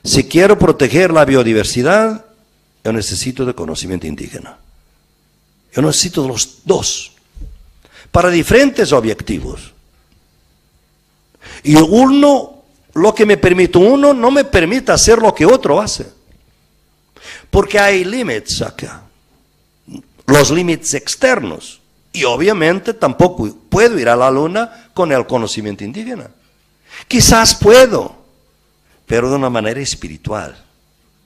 Si quiero proteger la biodiversidad, yo necesito de conocimiento indígena. Yo necesito de los dos, para diferentes objetivos. Y uno, lo que me permite uno, no me permite hacer lo que otro hace. Porque hay límites acá. Los límites externos. Y obviamente tampoco puedo ir a la luna con el conocimiento indígena. Quizás puedo, pero de una manera espiritual.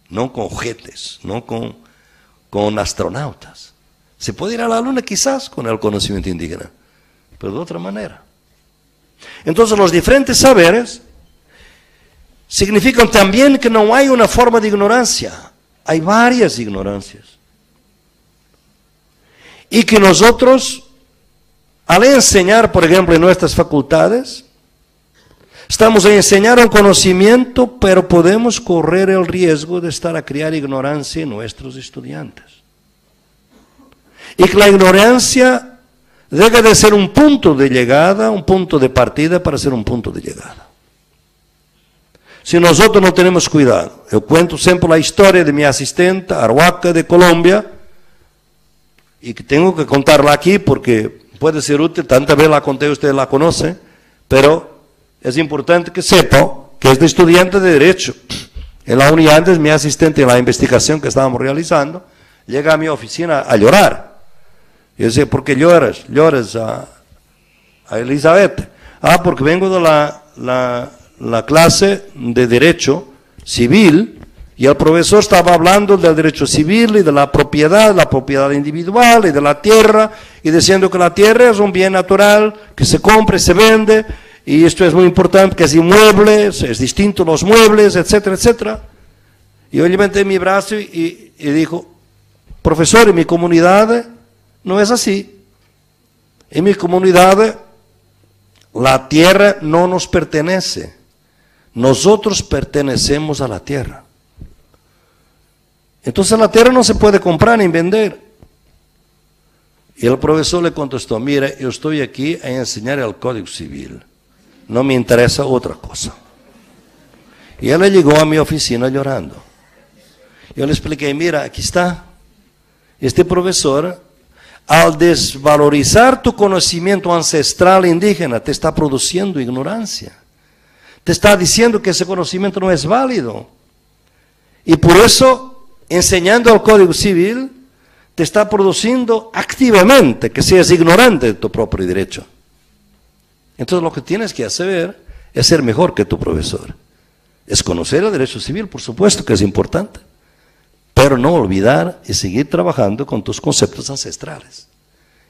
No con juguetes, no con astronautas. Se puede ir a la luna quizás con el conocimiento indígena, pero de otra manera. Entonces los diferentes saberes significan también que no hay una forma de ignorancia. Hay varias ignorancias. Y que nosotros, al enseñar, por ejemplo, en nuestras facultades, estamos a enseñar un conocimiento, pero podemos correr el riesgo de estar a crear ignorancia en nuestros estudiantes. Y que la ignorancia deja de ser un punto de llegada, un punto de partida para ser un punto de llegada. Si nosotros no tenemos cuidado, yo cuento siempre la historia de mi asistente, Arhuaca de Colombia, y que tengo que contarla aquí porque puede ser útil, tantas veces la conté, ustedes la conocen, pero es importante que sepa que es de estudiante de Derecho. En la unidad es mi asistente en la investigación que estábamos realizando, llega a mi oficina a llorar. Yo decía, ¿por qué lloras? Lloras a Elizabeth. Ah, porque vengo de la clase de Derecho Civil, y el profesor estaba hablando del derecho civil y de la propiedad individual y de la tierra, y diciendo que la tierra es un bien natural, que se compra y se vende, y esto es muy importante, que es inmueble, es distinto los muebles, etcétera, etcétera. Y yo levanté mi brazo y dijo, profesor, en mi comunidad no es así. En mi comunidad la tierra no nos pertenece. Nosotros pertenecemos a la tierra. Entonces la tierra no se puede comprar ni vender. Y el profesor le contestó, mira, yo estoy aquí a enseñar el Código Civil. No me interesa otra cosa. Y él llegó a mi oficina llorando. Yo le expliqué, mira, aquí está. Este profesor, al desvalorizar tu conocimiento ancestral indígena, te está produciendo ignorancia. Te está diciendo que ese conocimiento no es válido. Y por eso, enseñando el Código Civil, te está produciendo activamente que seas ignorante de tu propio derecho. Entonces lo que tienes que hacer es ser mejor que tu profesor. Es conocer el derecho civil, por supuesto que es importante, pero no olvidar y seguir trabajando con tus conceptos ancestrales.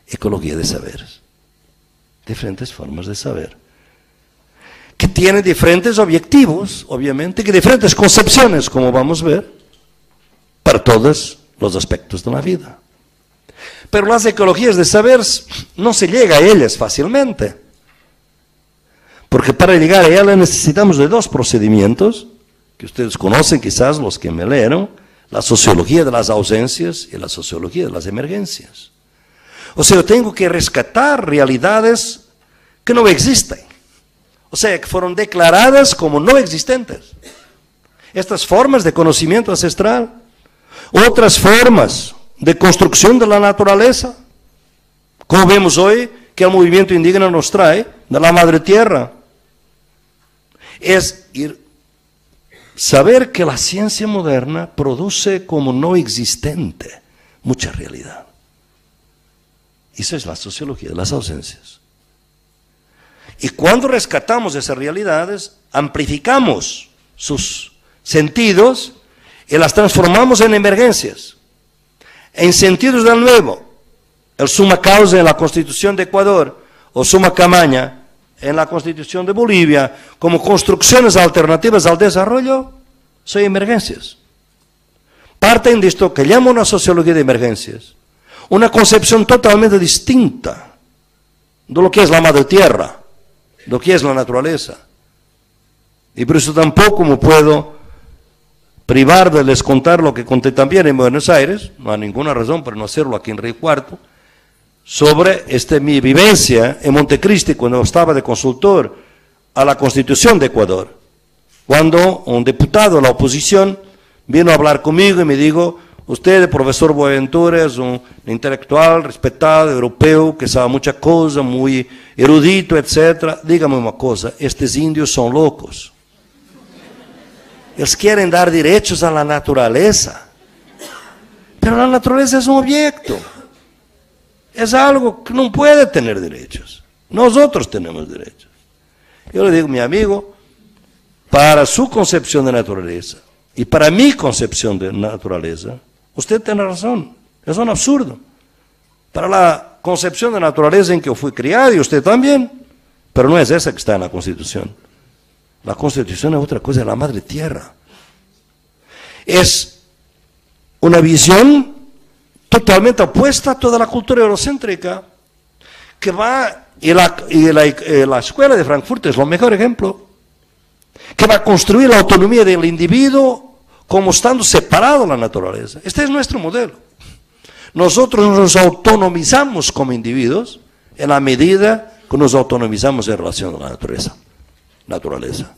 Ecología de saberes. Diferentes formas de saber. Que tienen diferentes objetivos, obviamente, que diferentes concepciones, como vamos a ver, para todos los aspectos de la vida. Pero las ecologías de saberes no se llega a ellas fácilmente. Porque para llegar a ellas necesitamos de dos procedimientos, que ustedes conocen quizás los que me leyeron, la sociología de las ausencias y la sociología de las emergencias. O sea, yo tengo que rescatar realidades que no existen. O sea, que fueron declaradas como no existentes. Estas formas de conocimiento ancestral, otras formas de construcción de la naturaleza, como vemos hoy que el movimiento indígena nos trae de la madre tierra, es saber que la ciencia moderna produce como no existente mucha realidad. Eso es la sociología de las ausencias. Y cuando rescatamos esas realidades, amplificamos sus sentidos y las transformamos en emergencias, en sentidos del nuevo. El summa causa en la Constitución de Ecuador o summa camaña en la Constitución de Bolivia, como construcciones alternativas al desarrollo, son emergencias. Parten de esto que llamo una sociología de emergencias, una concepción totalmente distinta de lo que es la madre tierra, de lo que es la naturaleza. Y por eso tampoco me puedo privar de les contar lo que conté también en Buenos Aires, no hay ninguna razón para no hacerlo aquí en Río Cuarto, sobre mi vivencia en Montecristi cuando estaba de consultor a la Constitución de Ecuador, cuando un diputado de la oposición vino a hablar conmigo y me dijo: usted, profesor Boaventura, es un intelectual respetado, europeo, que sabe muchas cosas, muy erudito, etc. Dígame una cosa, estos indios son locos. Ellos quieren dar derechos a la naturaleza, pero la naturaleza es un objeto, es algo que no puede tener derechos. Nosotros tenemos derechos. Yo le digo, mi amigo, para su concepción de naturaleza y para mi concepción de naturaleza, usted tiene razón, es un absurdo. Para la concepción de naturaleza en que yo fui criado, y usted también, pero no es esa que está en la Constitución. La Constitución es otra cosa, es la madre tierra. Es una visión totalmente opuesta a toda la cultura eurocéntrica, que va, y la escuela de Frankfurt es lo mejor ejemplo, que va a construir la autonomía del individuo como estando separado de la naturaleza. Este es nuestro modelo. Nosotros nos autonomizamos como individuos en la medida que nos autonomizamos en relación a la naturaleza.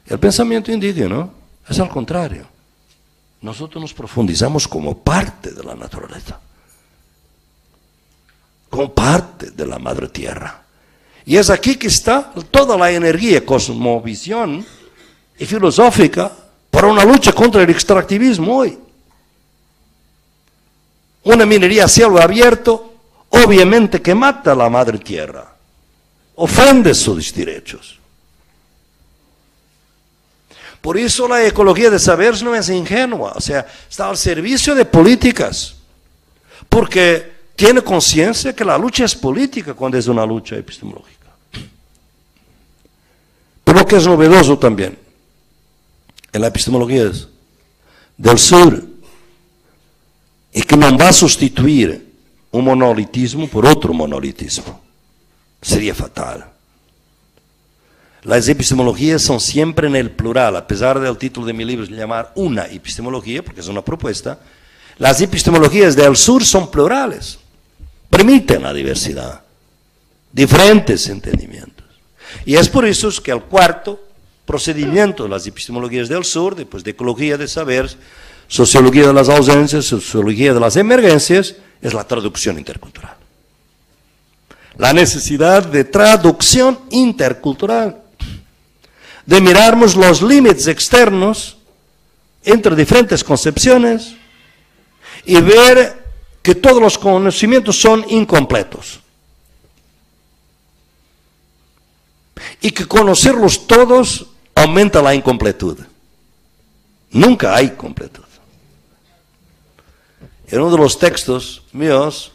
El pensamiento indígena es al contrario. Nosotros nos profundizamos como parte de la naturaleza, como parte de la madre tierra. Y es aquí que está toda la energía, cosmovisión y filosófica para una lucha contra el extractivismo hoy. Una minería a cielo abierto, obviamente que mata a la madre tierra, ofende sus derechos. Por eso la ecología de saberes no es ingenua, o sea, está al servicio de políticas, porque tiene conciencia que la lucha es política cuando es una lucha epistemológica. Pero lo que es novedoso también en la epistemología del sur es que no va a sustituir un monolitismo por otro monolitismo. Sería fatal. Las epistemologías son siempre en el plural, a pesar del título de mi libro llamar una epistemología, porque es una propuesta. Las epistemologías del sur son plurales, permiten la diversidad, diferentes entendimientos. Y es por eso que el cuarto procedimiento de las epistemologías del sur, después de ecología de saberes, sociología de las ausencias, sociología de las emergencias, es la traducción intercultural. La necesidad de traducción intercultural, de mirarmos los límites externos entre diferentes concepciones y ver que todos los conocimientos son incompletos. Y que conocerlos todos aumenta la incompletud. Nunca hay completud. En uno de los textos míos,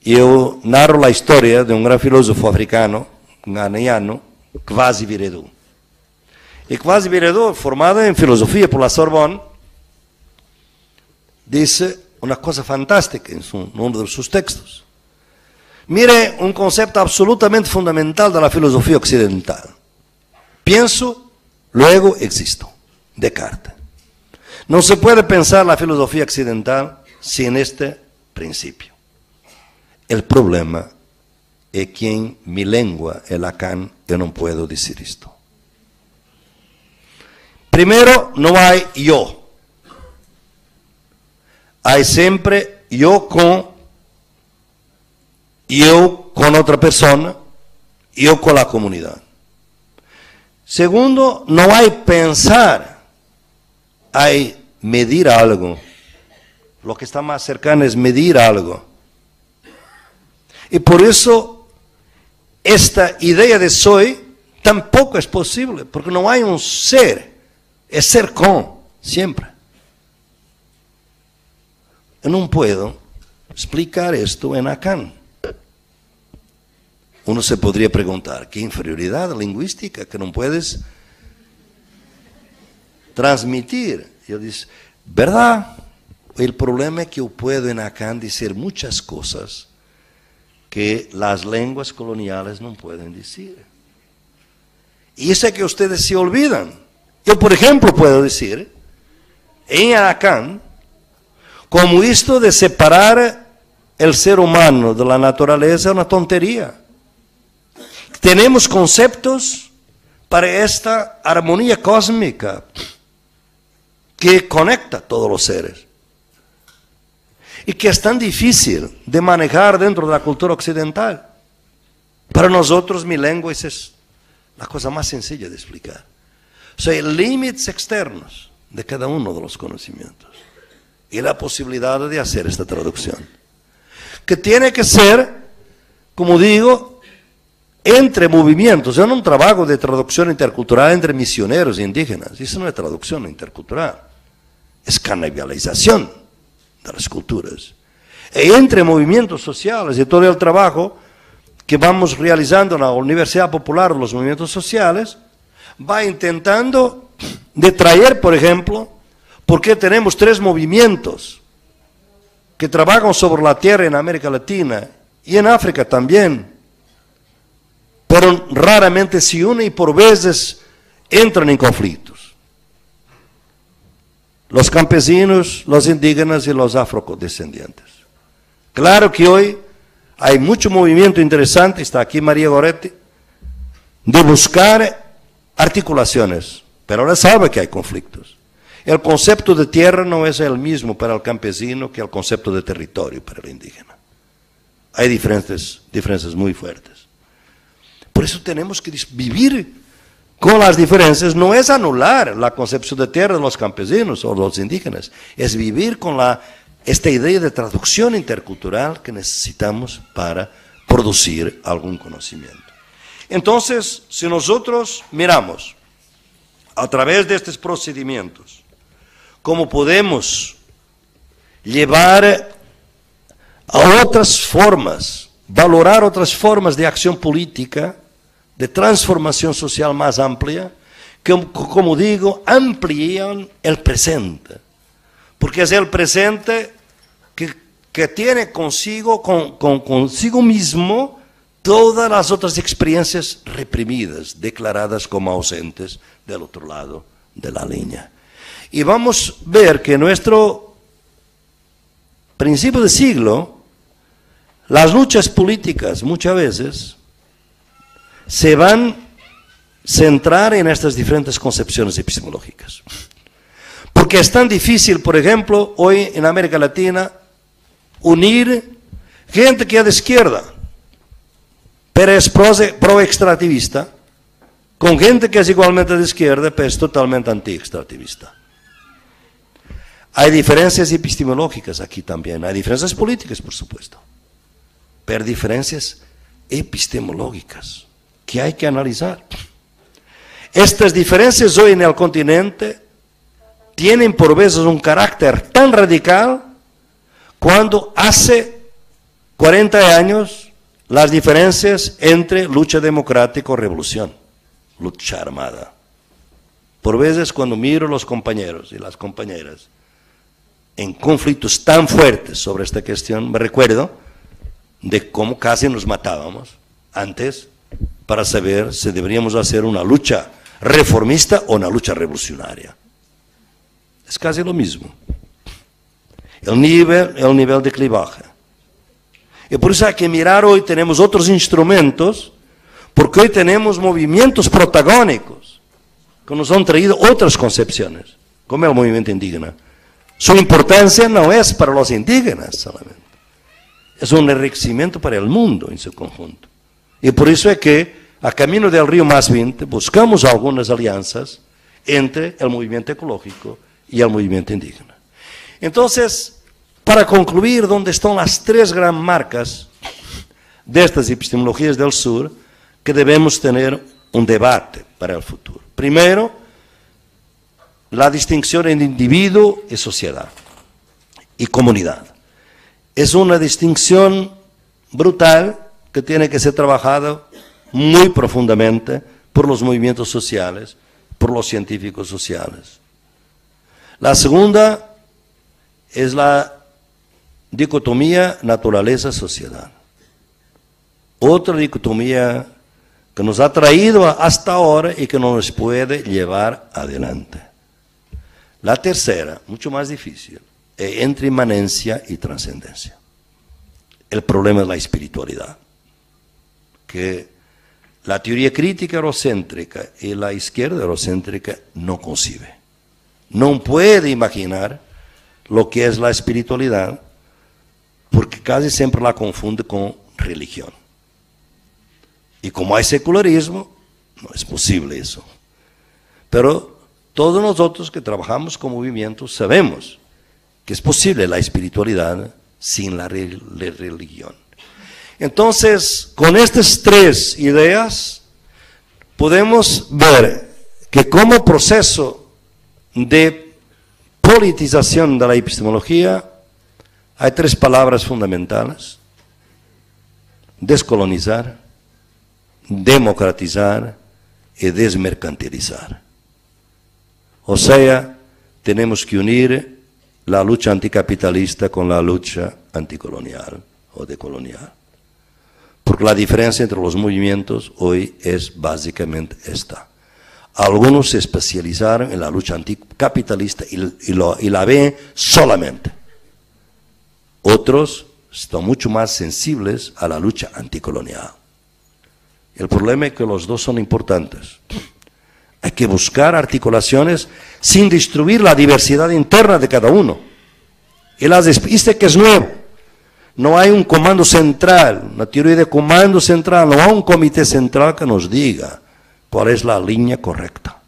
yo narro la historia de un gran filósofo africano, ghanaiano, Kwasi Wiredu. Y Kwasi Wiredu, formado en filosofía por la Sorbonne, dice una cosa fantástica en uno de sus textos. Mire un concepto absolutamente fundamental de la filosofía occidental. Pienso, luego existo. Descartes. No se puede pensar la filosofía occidental sin este principio. El problema e que em minha língua, el Lacan, eu não puedo dizer isto. Primeiro, não há eu. Há sempre eu com outra pessoa, eu com a comunidade. Segundo, não há pensar, há medir algo. Lo que está mais cercano é medir algo. E por isso, esta ideia de soy tampouco é possível, porque não há um ser, é ser com, sempre. Eu não posso explicar isto em Lacan. Uno se poderia perguntar, que inferioridade linguística que não puedes transmitir. Eu disse, verdade, o problema é que eu posso em Lacan dizer muitas coisas que as línguas coloniais não podem dizer. E isso é que vocês se olvidam. Eu, por exemplo, posso dizer, em Lacan, como isto de separar o ser humano da natureza é uma tonteria. Temos conceptos para esta harmonia cósmica que conecta todos os seres e que é tão difícil de manejar dentro da cultura ocidental. Para nós, minha língua, é a coisa mais sencilla de explicar. São límites externos de cada um dos conhecimentos e a possibilidade de fazer esta tradução, que tem que ser, como digo, entre movimentos. Eu não trabalho de tradução intercultural entre missioneros e indígenas. Isso não é tradução intercultural. É canibalização das culturas. E entre movimentos sociais e todo o trabalho que vamos realizando na Universidade Popular dos Movimentos Sociais, vai tentando de trazer, por exemplo, porque temos 3 movimentos que trabalham sobre a terra na América Latina e em África também, pero raramente se unem e por vezes entram em conflitos. Los campesinos, los indígenas e los afrodescendientes. Claro que hoje há muito movimento interessante, está aqui Maria Goretti, de buscar articulações, pero ela sabe que há conflitos. O conceito de terra não é o mesmo para o campesino que o conceito de território para o indígena. Há diferenças muito fortes. Por isso temos que viver com as diferenças. Não é anular a concepção de terra dos campesinos ou dos indígenas, é viver com esta ideia de tradução intercultural que necessitamos para produzir algum conhecimento. Então, se nós miramos a través destes procedimentos como podemos levar a outras formas, valorar outras formas de ação política, de transformação social mais ampla, que, como digo, ampliam o presente. Porque é o presente que tem consigo mesmo todas as outras experiências reprimidas, declaradas como ausentes do outro lado da linha. E vamos ver que nosso princípio de siglo, as lutas políticas, muitas vezes, se van centrar en estas diferentes concepciones epistemológicas. Porque es tan difícil, por ejemplo, hoy en América Latina, unir gente que es de izquierda, pero es pro-extractivista, con gente que es igualmente de izquierda, pero es totalmente anti-extractivista. Hay diferencias epistemológicas aquí también, hay diferencias políticas, por supuesto, pero diferencias epistemológicas que hay que analizar. Estas diferencias hoy en el continente tienen por veces un carácter tan radical cuando hace 40 años las diferencias entre lucha democrática o revolución, lucha armada. Por veces cuando miro los compañeros y las compañeras en conflictos tan fuertes sobre esta cuestión, me recuerdo de cómo casi nos matábamos antes para saber si deberíamos hacer una lucha reformista o una lucha revolucionaria. Es casi lo mismo. El nivel de clivaje. Y por eso hay que mirar, hoy tenemos otros instrumentos, porque hoy tenemos movimientos protagónicos que nos han traído otras concepciones, como el movimiento indígena. Su importancia no es para los indígenas solamente, es un enriquecimiento para el mundo en su conjunto. Y por eso es que, a camino del río más 20, buscamos algunas alianzas entre el movimiento ecológico y el movimiento indígena. Entonces, para concluir, ¿dónde están las tres gran marcas de estas epistemologías del sur que debemos tener un debate para el futuro? Primero, la distinción entre individuo y sociedad y comunidad. Es una distinción brutal que tiene que ser trabajada muy profundamente por los movimientos sociales, por los científicos sociales. La segunda es la dicotomía naturaleza-sociedad. Otra dicotomía que nos ha traído hasta ahora y que no nos puede llevar adelante. La tercera, mucho más difícil, es entre inmanencia y trascendencia. El problema es la espiritualidad, que la teoría crítica eurocéntrica y la izquierda eurocéntrica no concibe. No puede imaginar lo que es la espiritualidad, porque casi siempre la confunde con religión. Y como hay secularismo, no es posible eso. Pero todos nosotros que trabajamos con movimientos sabemos que es posible la espiritualidad sin la religión. Entonces, con estas tres ideas, podemos ver que como proceso de politización de la epistemología, hay tres palabras fundamentales: descolonizar, democratizar y desmercantilizar. O sea, tenemos que unir la lucha anticapitalista con la lucha anticolonial o decolonial. Porque la diferencia entre los movimientos hoy es básicamente esta. Algunos se especializaron en la lucha anticapitalista y la ven solamente. Otros están mucho más sensibles a la lucha anticolonial. El problema es que los dos son importantes. Hay que buscar articulaciones sin destruir la diversidad interna de cada uno. Y este que es nuevo. No hay un comando central, una teoría de comando central, no hay un comité central que nos diga cuál es la línea correcta.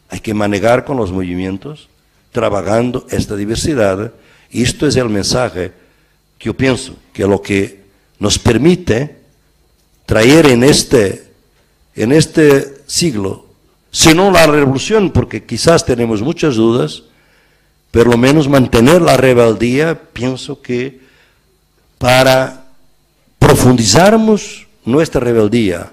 Hay que manejar con los movimientos, trabajando esta diversidad, y esto es el mensaje que yo pienso, que lo que nos permite traer en este siglo, si no la revolución, porque quizás tenemos muchas dudas, pero lo menos mantener la rebeldía, pienso que para profundizarmos nuestra rebeldía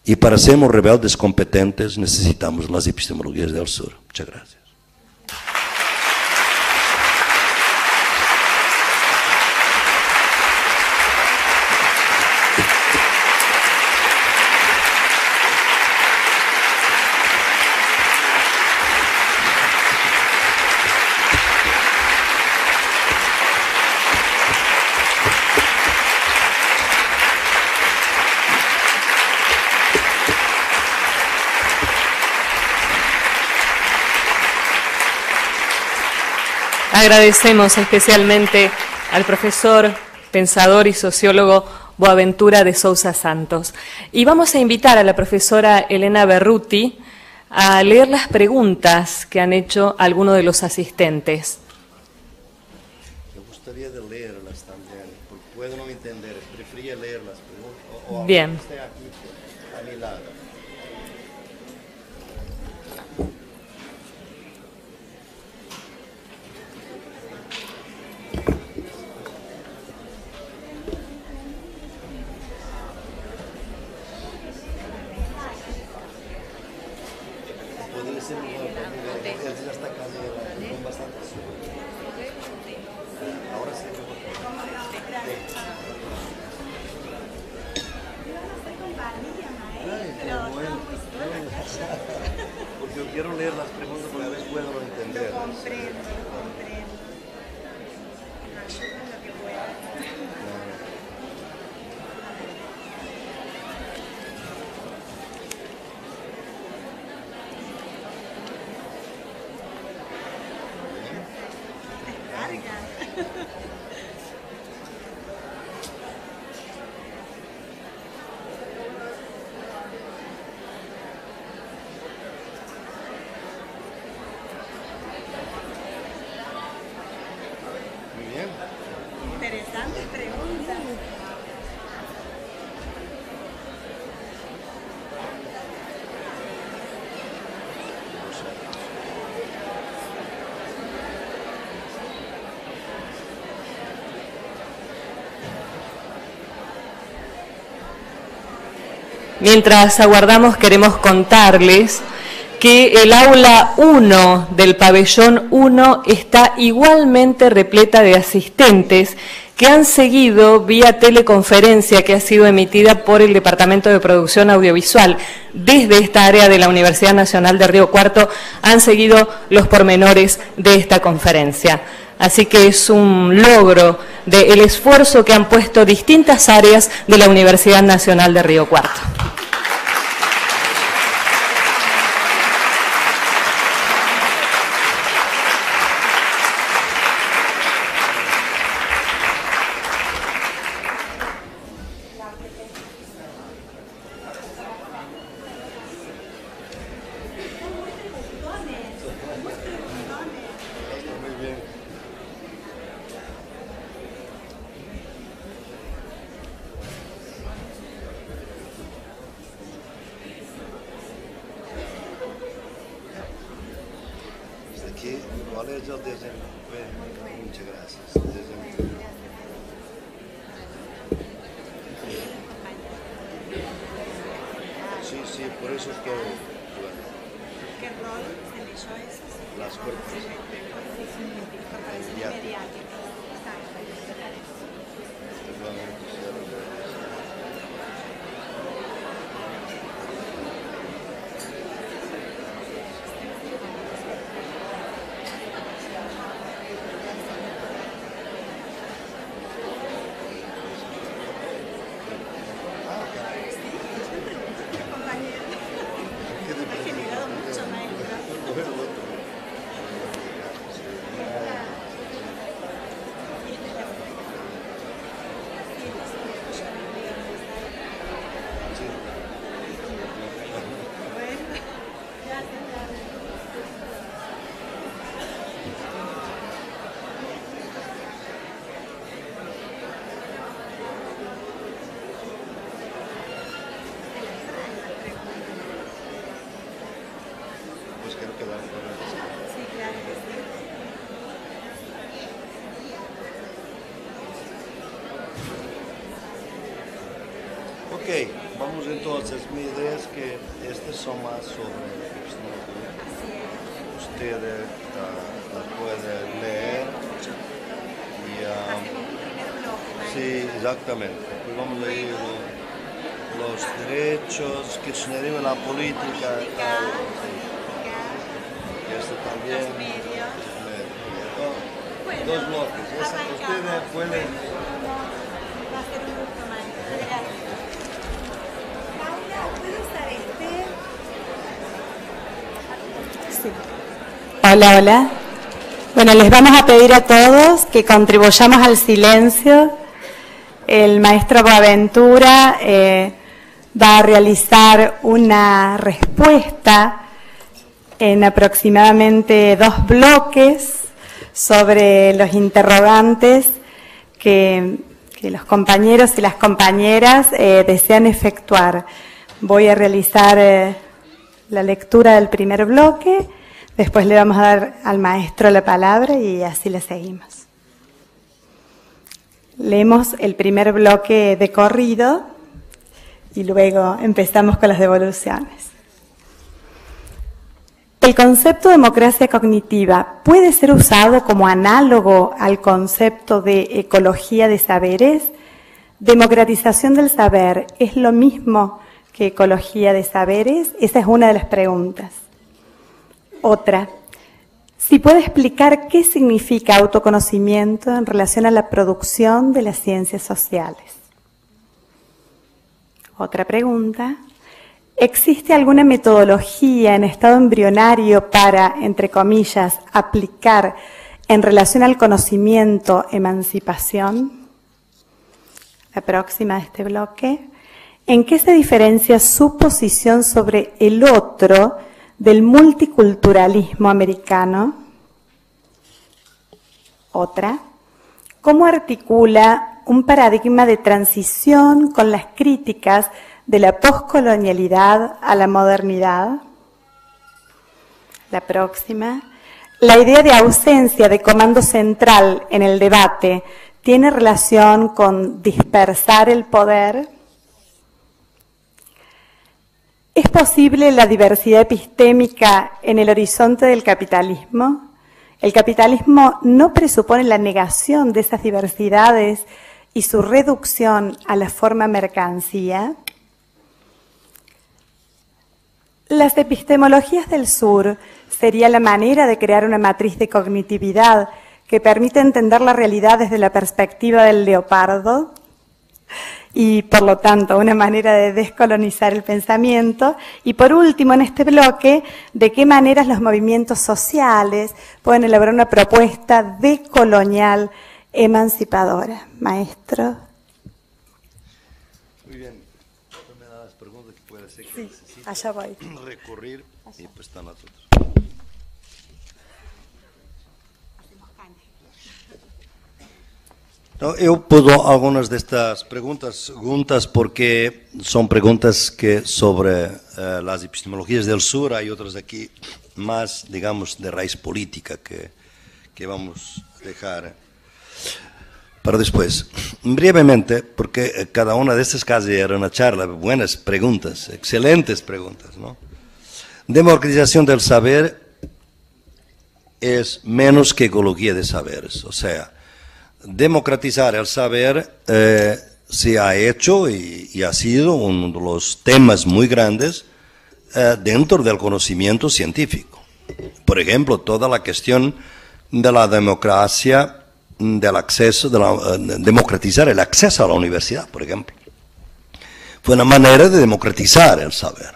y para sermos rebeldes competentes necesitamos las epistemologías del sur. Muchas gracias. Agradecemos especialmente al profesor, pensador y sociólogo Boaventura de Sousa Santos. Y vamos a invitar a la profesora Elena Berruti a leer las preguntas que han hecho algunos de los asistentes. Me gustaría de leerlas también, porque puedo no entender, prefería leer las preguntas. Bien. Esté aquí a mi lado. Porque yo quiero leer las preguntas porque a veces puedo no entender. Comprendo. Ayuda en lo que pueda. Muy bien. Interesante pregunta. Mientras aguardamos, queremos contarles que el aula 1 del pabellón 1 está igualmente repleta de asistentes que han seguido vía teleconferencia que ha sido emitida por el Departamento de Producción Audiovisual. Desde esta área de la Universidad Nacional de Río Cuarto han seguido los pormenores de esta conferencia. Así que es un logro del esfuerzo que han puesto distintas áreas de la Universidad Nacional de Río Cuarto. Aqui, olha o desenho. Muchas gracias. Sí, sí, por eso es que... ¿Qué rol se leyó eso? Las cuerpos. Ok, vamos entonces. Mi idea es que estos son más sobre usted la puede leer y sí, exactamente. Pues vamos a ir los derechos, kirchnerismo en la política, sí. Esto también. Dos bloques. Usted puede. Hola, hola. Bueno, les vamos a pedir a todos que contribuyamos al silencio. El maestro Boaventura va a realizar una respuesta en aproximadamente 2 bloques sobre los interrogantes que los compañeros y las compañeras desean efectuar. Voy a realizar la lectura del primer bloque, después le vamos a dar al maestro la palabra y así le seguimos. Leemos el primer bloque de corrido y luego empezamos con las devoluciones. El concepto de democracia cognitiva puede ser usado como análogo al concepto de ecología de saberes. Democratización del saber, ¿es lo mismo que ecología de saberes? Esa es una de las preguntas. Otra, si puede explicar qué significa autoconocimiento en relación a la producción de las ciencias sociales. Otra pregunta, ¿existe alguna metodología en estado embrionario para, entre comillas, aplicar en relación al conocimiento, emancipación, la próxima de este bloque, ¿en qué se diferencia su posición sobre el otro del multiculturalismo americano? Otra, ¿cómo articula un paradigma de transición con las críticas de la poscolonialidad a la modernidad? La próxima, ¿la idea de ausencia de comando central en el debate tiene relación con dispersar el poder? ¿Es posible la diversidad epistémica en el horizonte del capitalismo? ¿El capitalismo no presupone la negación de esas diversidades y su reducción a la forma mercancía? Las epistemologías del sur sería la manera de crear una matriz de cognitividad que permite entender la realidad desde la perspectiva del leopardo y, por lo tanto, una manera de descolonizar el pensamiento. Y, por último, en este bloque, de qué maneras los movimientos sociales pueden elaborar una propuesta decolonial emancipadora. Maestro. Muy bien. Me da las preguntas que puede ser que Sí, necesite allá voy. recurrir y pues están las otras. No, yo puedo algunas de estas preguntas porque son preguntas que sobre las epistemologías del sur, hay otras aquí más, digamos, de raíz política que vamos a dejar para después. Brevemente, porque cada una de estas casi era una charla, buenas preguntas, excelentes preguntas, ¿no? Democratización del saber es menos que ecología de saberes, o sea, democratizar el saber se ha hecho y ha sido uno de los temas muy grandes dentro del conocimiento científico. Por ejemplo, toda la cuestión de la democracia, del acceso, democratizar el acceso a la universidad, por ejemplo. Fue una manera de democratizar el saber.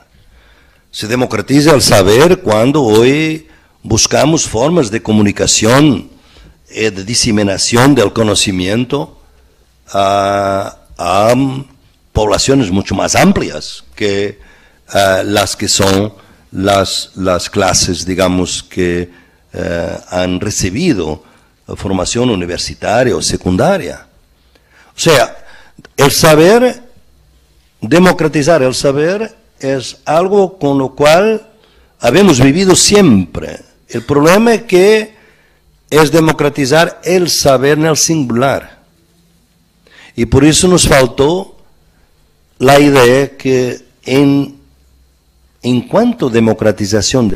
Se democratiza el saber cuando hoy buscamos formas de comunicación de diseminación del conocimiento a poblaciones mucho más amplias que las que son las clases, digamos, que han recibido formación universitaria o secundaria. O sea, el saber, democratizar el saber es algo con lo cual habemos vivido siempre. El problema es que es democratizar el saber en el singular. Y por eso nos faltó la idea que en cuanto a democratización del